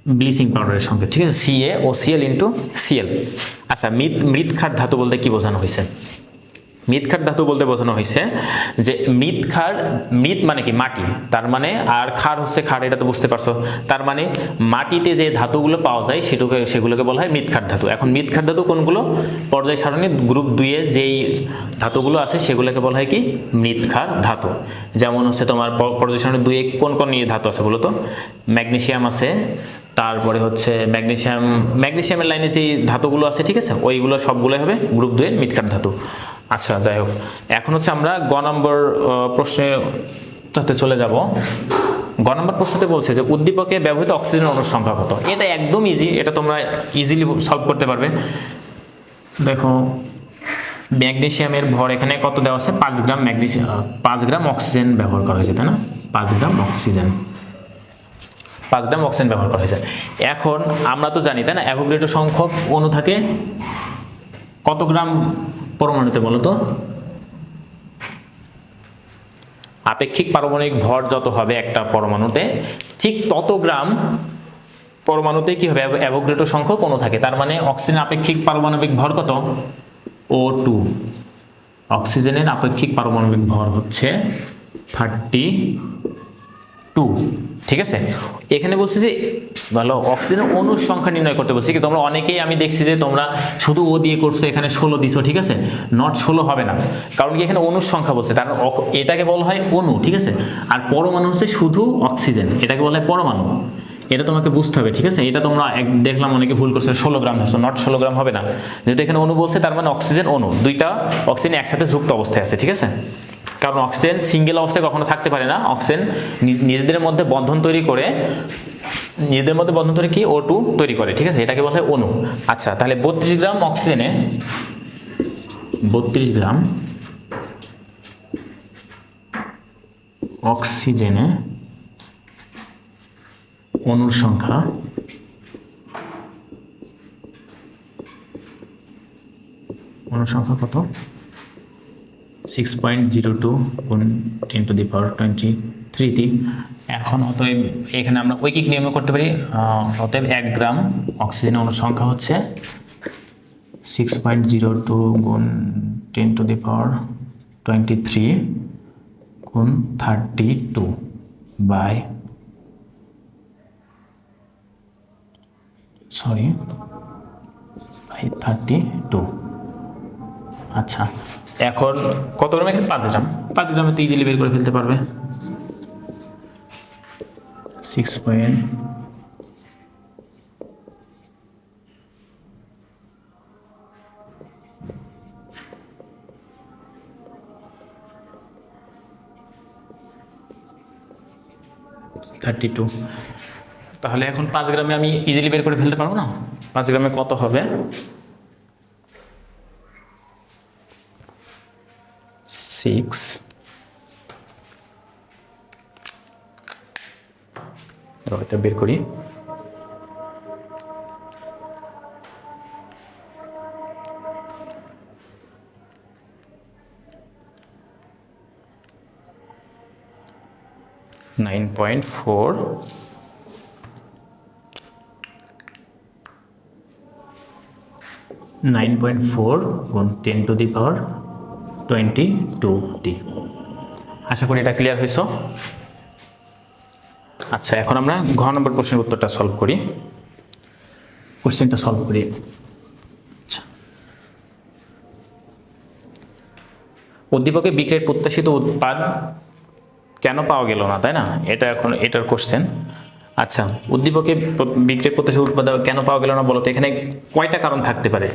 [SPEAKER 1] ব্লিচিং পাউডারের সংকেত। ঠিক আছে, CaOCl ইন্টু Cl। আচ্ছা, মৃৎক্ষার ধাতু বলতে কি বোঝানো হয়েছে? মৃৎক্ষার ধাতু বলতে বোঝানো হয়েছে যে মৃৎ মানে কি, মাটি, তার মানে, আর ক্ষার হচ্ছে ক্ষার, এটা তো বুঝতে পারছো। তার মানে মাটিতে যে ধাতুগুলো পাওয়া যায় সেগুলোকে বলা হয় মৃৎক্ষার ধাতু। এখন মৃৎক্ষার ধাতু কোনগুলো? পর্যায় সারণী গ্রুপ 2 এ যেই ধাতুগুলো আছে সেগুলোকে বলা হয় কি, মৃৎক্ষার ধাতু। যেমন হচ্ছে তোমার পর্যায় সারণী 2 এ কোন কোন ধাতু আছে বলো তো? ম্যাগনেসিয়াম আছে, তারপরে হচ্ছে ম্যাগনেসিয়ামের লাইনে যে ধাতুগুলো আছে, ঠিক আছে, ওইগুলো সবগুলো হবে গ্রুপ 2 এর মৃৎক্ষার ধাতু। আচ্ছা, যাই হোক, এখন হচ্ছে আমরা গ নম্বর প্রশ্নটাতে চলে যাব। গ নম্বর প্রশ্নতে বলছে যে উদ্দীপকে ব্যবহৃত অক্সিজেনের অণুর সংখ্যা কত? এটা একদম ইজি, এটা তোমরা ইজিলি সলভ করতে পারবে। দেখো, ম্যাগনেসিয়ামের ভর এখানে কত দেওয়া আছে? 5 গ্রাম 5 গ্রাম অক্সিজেন ব্যবহার করা হয়েছে, তাই না? 5 গ্রাম অক্সিজেন ব্যবহার করা হয়েছে। এখন আমরা তো জানি, তাই না, অ্যাভোগাড্রো সংখ্যক অণু থাকে কত গ্রাম পরমাণুতে বলো তো? আপেক্ষিক পারমাণবিক ভর যত হবে একটা পরমাণুতে, ঠিক তত গ্রাম পরমাণুতে কি হবে, অ্যাভোগাড্রো সংখ্যক অণু থাকে। তার মানে অক্সিজেন আপেক্ষিক পারমাণবিক ভর কত? O2। অক্সিজেনের আপেক্ষিক পারমাণবিক ভর হচ্ছে 32। ঠিক আছে, এখানে বলছি যে ভালো অক্সিজেনের অণুর সংখ্যা নির্ণয় করতে বলছি। কি তোমরা অনেকেই আমি দেখছি যে তোমরা শুধু ও দিয়ে করছো, এখানে 16 দিছো। ঠিক আছে, নট 16 হবে না, কারণ কি এখানে অণুর সংখ্যা বলছে, তার এটাকে বলা হয় অণু। ঠিক আছে, আর পরমাণু হচ্ছে শুধু অক্সিজেন, এটাকে বলা হয় পরমাণু। এটা তোমাকে বুঝতে হবে। ঠিক আছে, এটা তোমরা দেখলাম অনেকে ভুল করছে, 16 গ্রাম ধরছো, নট 16 গ্রাম হবে না, যেহেতু এখানে অণু বলছে, তার মানে অক্সিজেন অণু, দুইটা অক্সিজেন একসাথে যুক্ত অবস্থায় আছে। ঠিক আছে, কারণ অক্সিজেন সিঙ্গেল অবস্থায় কখনো থাকতে পারে না, অক্সিজেন নিজেদের মধ্যে বন্ধন তৈরি করে কি O2 তৈরি করে। ঠিক আছে, এটাকে বলা হয় অণু। আচ্ছা, তাহলে 32 গ্রাম অক্সিজেনে 32 গ্রাম অক্সিজেনে অণুর সংখ্যা কত? 6.02 গুণ 10⁻23টি। এখন অতএব এখানে আমরা ঐকিক নিয়মে করতে পারি। অতএব 1 গ্রাম অক্সিজেনের অণুর সংখ্যা হচ্ছে 6.02 গুণ 10⁻23 গুণ 32 বাই 32। আচ্ছা, এখন কত গ্রাম? এখানে 5 গ্রাম। 5 গ্রামে তো ইজিলি বের করে ফেলতে পারবে। 6. তাহলে এখন 5 গ্রামে আমি ইজিলি বের করে ফেলতে পারবো না? 5 গ্রামে কত হবে? 6 এটা বের করি। 9.4 গুণ 10⁻22t। আশা করি এটা ক্লিয়ার হয়েছে। আচ্ছা, এখন আমরা ঘ নম্বর প্রশ্নের উত্তরটা সলভ করি। কোশ্চেনটা সলভ করি। আচ্ছা, উদ্দীপকে বিক্রিয়ার প্রত্যাশিত উৎপাদ কেন পাওয়া গেল না, তাই না? এটা এখন এটার কোশ্চেন। আচ্ছা, উদ্দীপকে বিক্রিয়ার প্রত্যাশিত উৎপাদ কেন পাওয়া গেল না বলো তো? এখানে কয়টা কারণ থাকতে পারে?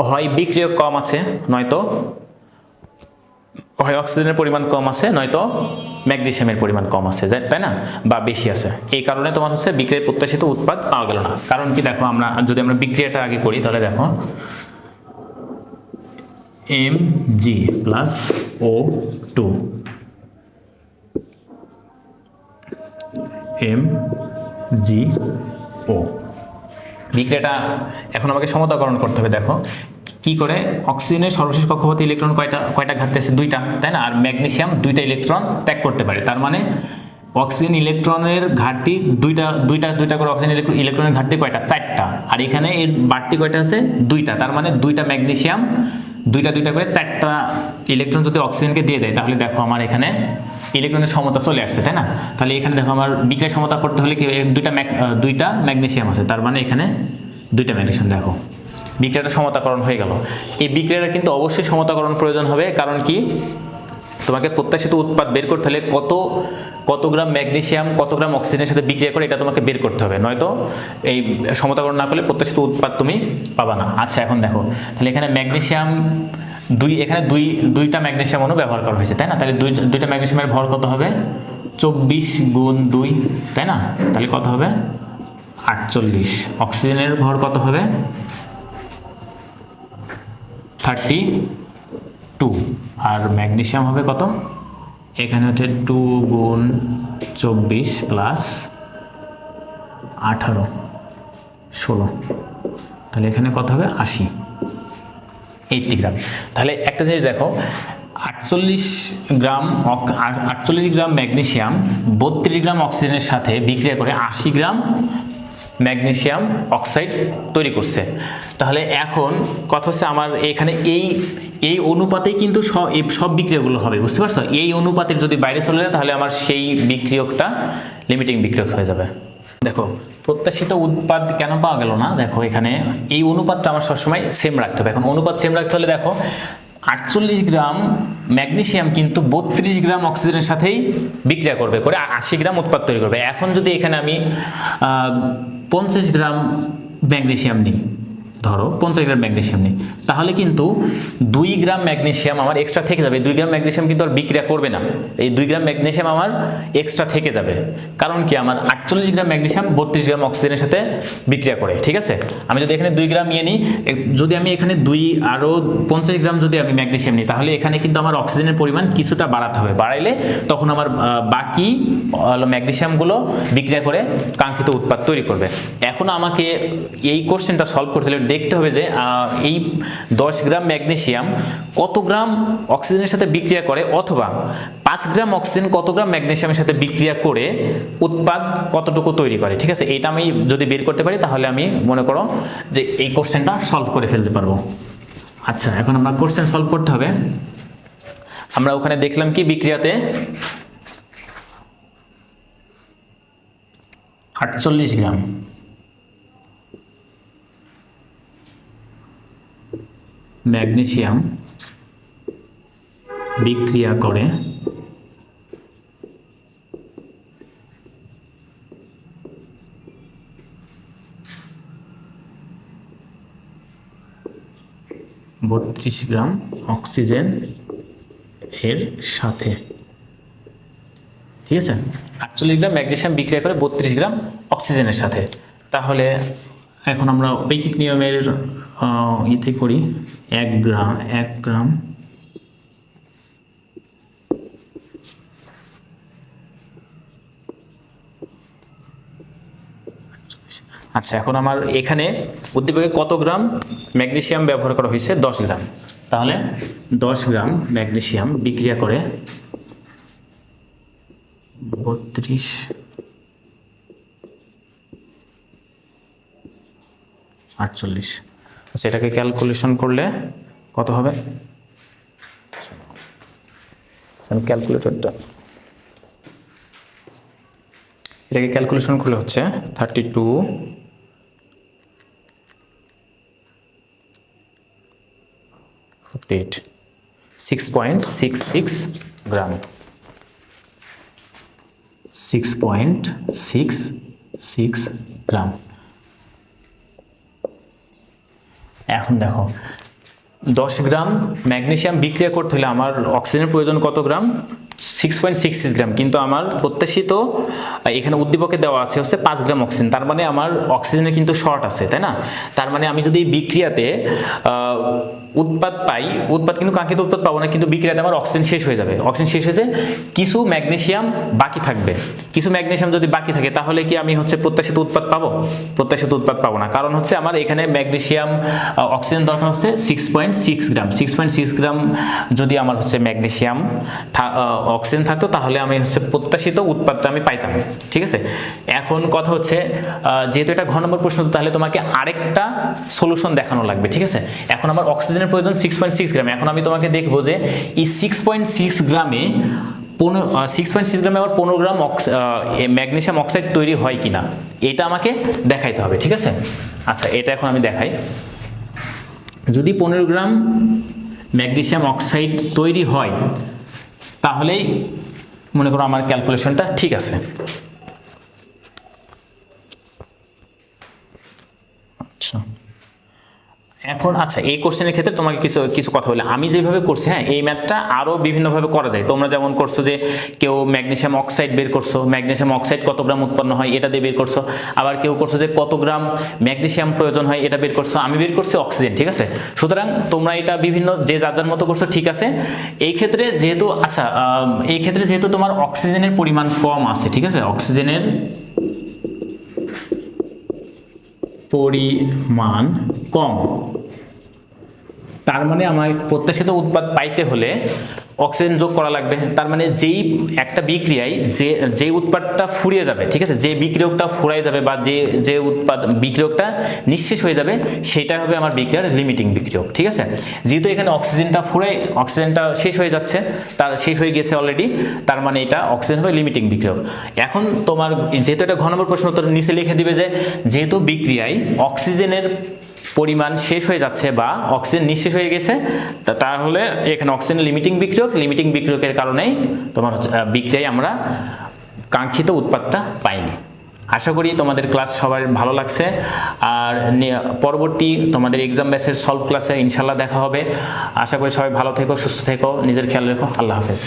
[SPEAKER 1] হয় বিক্রিয়ক কম আছে, নয়তো হয় অক্সিজেনের পরিমাণ কম আছে, নয়তো ম্যাগনেসিয়ামের পরিমাণ কম আছে, তাই না? বা বেশি আছে। এই কারণে তোমার হচ্ছে বিক্রিয়ার প্রত্যাশিত উৎপাদ পাওয়া গেল না। কারণ কি দেখো, আমরা যদি বিক্রিয়াটা আগে করি তাহলে দেখো Mg প্লাস O2 MgO বিক্রিয়াটা এখন আমাকে সমতাকরণ করতে হবে। দেখো কি করে, অক্সিজেনের সর্বশেষ কক্ষপথে ইলেকট্রন কয়টা ঘাটতি আছে? 2টা, তাই না? আর ম্যাগনেসিয়াম 2টা ইলেকট্রন ত্যাগ করতে পারে। তার মানে অক্সিজেন ইলেকট্রনের ঘাটতি দুইটা করে অক্সিজেন ইলেকট্রনের ঘাটতি কয়টা? 4টা। আর এখানে এর বাড়তি কয়টা আছে? 2টা। তার মানে 2টা ম্যাগনেসিয়াম দুইটা করে 4টা ইলেকট্রন যদি অক্সিজেনকে দিয়ে দেয়, তাহলে দেখো আমার এখানে ইলেকট্রনের সমতা চলে আসছে, তাই না? তাহলে এখানে দেখো আমার বিক্রিয়া সমতা করতে হলে কি, দুইটা ম্যাগনেসিয়াম আছে, তার মানে এখানে 2টা ম্যাগনেসিয়াম। দেখো বিক্রিয়াটা সমতাকরণ হয়ে গেল। এই বিক্রিয়াটা কিন্তু অবশ্যই সমতাকরণ প্রয়োজন হবে। কারণ কি, তোমাকে প্রত্যাশিত উৎপাদ বের করতে হলে কত গ্রাম ম্যাগনেসিয়াম কত গ্রাম অক্সিজেনের সাথে বিক্রিয়া করে, এটা তোমাকে বের করতে হবে। নয়তো এই সমতাকরণ না করলে প্রত্যাশিত উৎপাদ তুমি পাবা না। আচ্ছা, এখন দেখো তাহলে এখানে ম্যাগনেসিয়াম এখানে দুইটা ম্যাগনেসিয়াম অণু ব্যবহার করা হয়েছে, তাই না? তাহলে দুইটা ম্যাগনেসিয়ামের ভর কত হবে? 24 গুণ 2, তাই না? তাহলে কত হবে? 48। অক্সিজেনের ভর কত হবে? 32। আর ম্যাগনেসিয়াম হবে কত? এখানে হচ্ছে 2 গুণ 24 প্লাস 18 16, তাহলে এখানে কত হবে? 80 গ্রাম। তাহলে একটা জিনিস দেখো, 48 গ্রাম ম্যাগনেসিয়াম 32 গ্রাম অক্সিজেনের সাথে বিক্রিয়া করে 80 গ্রাম ম্যাগনেসিয়াম অক্সাইড তৈরি করছে। তাহলে এখন কথা হচ্ছে আমার এখানে এই অনুপাতেই কিন্তু সব বিক্রিয়াগুলো হবে, বুঝতে পারছো? এই অনুপাতের যদি বাইরে চলে যায় তাহলে আমার সেই বিক্রিয়কটা লিমিটিং বিক্রিয়ক হয়ে যাবে। দেখো প্রত্যাশিত উৎপাদ কেন পাওয়া গেল না, দেখো এখানে এই অনুপাতটা আমার সবসময় সেম রাখতে হবে। এখন অনুপাত সেম রাখতে হলে দেখো 48 গ্রাম ম্যাগনেসিয়াম কিন্তু 32 গ্রাম অক্সিজেনের সাথেই বিক্রিয়া করে 80 গ্রাম উৎপাদ তৈরি করবে। এখন যদি এখানে আমি 50 গ্রাম ম্যাগনেসিয়াম নিই, ধরো 50 গ্রাম ম্যাগনেসিয়াম নিই, তাহলে কিন্তু 2 গ্রাম ম্যাগনেসিয়াম আমার এক্সট্রা থেকে যাবে। 2 গ্রাম ম্যাগনেসিয়াম কিন্তু আর বিক্রিয়া করবে না, এই 2 গ্রাম ম্যাগনেসিয়াম আমার এক্সট্রা থেকে যাবে। কারণ কি, আমার 48 গ্রাম ম্যাগনেসিয়াম 32 গ্রাম অক্সিজেনের সাথে বিক্রিয়া করে, ঠিক আছে? আমি যদি এখানে 2 গ্রাম নিয়ে নিই, যদি আমি এখানে 50 গ্রাম যদি আমি ম্যাগনেসিয়াম নিই, তাহলে এখানে কিন্তু আমার অক্সিজেনের পরিমাণ কিছুটা বাড়াতে হবে। বাড়াইলে তখন আমার বাকি ম্যাগনেসিয়ামগুলো বিক্রিয়া করে কাঙ্ক্ষিত উৎপাদ তৈরি করবে। এখন আমাকে এই কোশ্চেনটা সলভ করতে হলে দেখতে হবে যে এই 10 গ্রাম ম্যাগনেসিয়াম কত গ্রাম অক্সিজেনের সাথে বিক্রিয়া করে, অথবা 5 গ্রাম অক্সিজেন কত গ্রাম ম্যাগনেসিয়ামের সাথে বিক্রিয়া করে উৎপাদ কতটুকু তৈরি করে, ঠিক আছে? এটা আমি যদি বের করতে পারি তাহলে আমি মনে করো যে এই কোশ্চেনটা সলভ করে ফেলতে পারবো। আচ্ছা, এখন আমরা কোশ্চেন সলভ করতে হবে। আমরা ওখানে দেখলাম কি, বিক্রিয়াতে 48 গ্রাম ম্যাগনেসিয়াম বিক্রিয়া করে 32 গ্রাম অক্সিজেন এর সাথে, ঠিক আছে? 48 গ্রাম ম্যাগনেসিয়াম বিক্রিয়া করে 32 গ্রাম অক্সিজেনের সাথে। তাহলে এখন আমরা ঐকিক নিয়মের ইতে করি, 1 গ্রাম আচ্ছা, এখন আমার এখানে উদ্দীপকে কত গ্রাম ম্যাগনেসিয়াম ব্যবহার করা হয়েছে? 10 গ্রাম। তাহলে 10 গ্রাম ম্যাগনেসিয়াম বিক্রিয়া করে 32 48। আচ্ছা, এটাকে ক্যালকুলেশন করলে কত হবে? ক্যালকুলেটরটা, এটাকে ক্যালকুলেশন করলে হচ্ছে 32 48 6.66 গ্রাম, 6.66 গ্রাম। এখন দেখো 10 গ্রাম ম্যাগনেসিয়াম বিক্রিয়া করতে হলে আমার অক্সিজেনের প্রয়োজন কত গ্রাম? 6.66 গ্রাম, কিন্তু আমার প্রত্যাশিত এখানে উদ্দীপকে দেওয়া আছে হচ্ছে 5 গ্রাম অক্সিজেন, তার মানে আমার অক্সিজেনের কিন্তু শর্ট আছে, তাই না? তার মানে আমি যদি বিক্রিয়াতে উৎপাদ পাই, উৎপাদ কিন্তু কাঙ্ক্ষিত উৎপাদ পাবো না, কিন্তু বিক্রিয়াতে আমার অক্সিজেন শেষ হয়ে যাবে। অক্সিজেন শেষ হয়ে কিছু ম্যাগনেসিয়াম বাকি থাকবে। কিছু ম্যাগনেসিয়াম যদি বাকি থাকে তাহলে কি আমি হচ্ছে প্রত্যাশিত উৎপাদ পাবো? প্রত্যাশিত উৎপাদ পাবো না, কারণ হচ্ছে আমার এখানে ম্যাগনেসিয়াম অক্সিজেন দরকার হচ্ছে 6.6 গ্রাম। 6.6 গ্রাম যদি আমার হচ্ছে ম্যাগনেসিয়াম অক্সিজেন থাকতো তাহলে আমি হচ্ছে প্রত্যাশিত উৎপাদটা আমি পাইতাম। ঠিক আছে, এখন কথা হচ্ছে যেহেতু এটা ঘ নম্বর প্রশ্ন, তাহলে তোমাকে আরেকটা সলিউশন দেখানো লাগবে। ঠিক আছে, এখন আমার অক্সিজেনের প্রয়োজন 6.6 গ্রাম। এখন আমি তোমাকে দেখবো যে এই 6.6 গ্রামে 6.6 গ্রামে আবার 15 গ্রাম ম্যাগনেসিয়াম অক্সাইড তৈরি হয় কিনা, এটা আমাকে দেখাইতে হবে। ঠিক আছে, আচ্ছা এটা এখন আমি দেখাই। যদি 15 গ্রাম ম্যাগনেসিয়াম অক্সাইড তৈরি হয় তাহলেই মনে করো আমার ক্যালকুলেশনটা ঠিক আছে। আচ্ছা, এখন আচ্ছা এই কোশ্চেনের ক্ষেত্রে তোমাকে কিছু কথা বলে, আমি যেভাবে করছি, হ্যাঁ এই ম্যাথটা আরও বিভিন্নভাবে করা যায়। তোমরা যেমন করছো যে কেউ ম্যাগনেসিয়াম অক্সাইড বের করছো, ম্যাগনেসিয়াম অক্সাইড কত গ্রাম উৎপন্ন হয় এটা দিয়ে বের করছো, আবার কেউ করছো যে কত গ্রাম ম্যাগনেসিয়াম প্রয়োজন হয় এটা বের করছো, আমি বের করছি অক্সিজেন। ঠিক আছে, সুতরাং তোমরা এটা বিভিন্ন যে যার মতো করছো, ঠিক আছে। এই ক্ষেত্রে যেহেতু আচ্ছা এই ক্ষেত্রে যেহেতু তোমার অক্সিজেনের পরিমাণ কম আছে, ঠিক আছে, অক্সিজেনের পরিমাণ কম, তার মানে আমার প্রত্যাশিত উৎপাদ পাইতে হলে অক্সিজেন যোগ করা লাগবে। তার মানে যেই একটা বিক্রিয়ায় যে উৎপাদটা ফুরিয়ে যাবে, ঠিক আছে, যে বিক্রিয়কটা ফুরাই যাবে বা যে বিক্রিয়কটা নিঃশেষ হয়ে যাবে, সেটা হবে আমার বিক্রিয়ার লিমিটিং বিক্রিয়ক। ঠিক আছে, যেহেতু এখানে অক্সিজেনটা শেষ হয়ে যাচ্ছে, তার শেষ হয়ে গেছে অলরেডি, তার মানে এটা অক্সিজেন হবে লিমিটিং বিক্রিয়ক। এখন তোমার যেহেতু এটা ঘ নম্বর প্রশ্ন, উত্তর নিচে লিখে দিবে যে যেহেতু বিক্রিয়ায় অক্সিজেনের পরিমাণ শেষ হয়ে যাচ্ছে বা অক্সিজেন নিঃশেষ হয়ে গেছে, তাহলে এখানে অক্সিজেন লিমিটিং বিক্রিয়কের কারণেই তোমার বিক্রিয়ায় আমরা কাঙ্ক্ষিত উৎপাদটা পাইনি। আশা করি তোমাদের ক্লাস সবার ভালো লাগছে, আর পরবর্তী তোমাদের এক্সাম ব্যাচের সলভ ক্লাসে ইনশাল্লাহ দেখা হবে। আশা করি সবাই ভালো থেকো, সুস্থ থেকো, নিজের খেয়াল রেখো। আল্লাহ হাফেজ।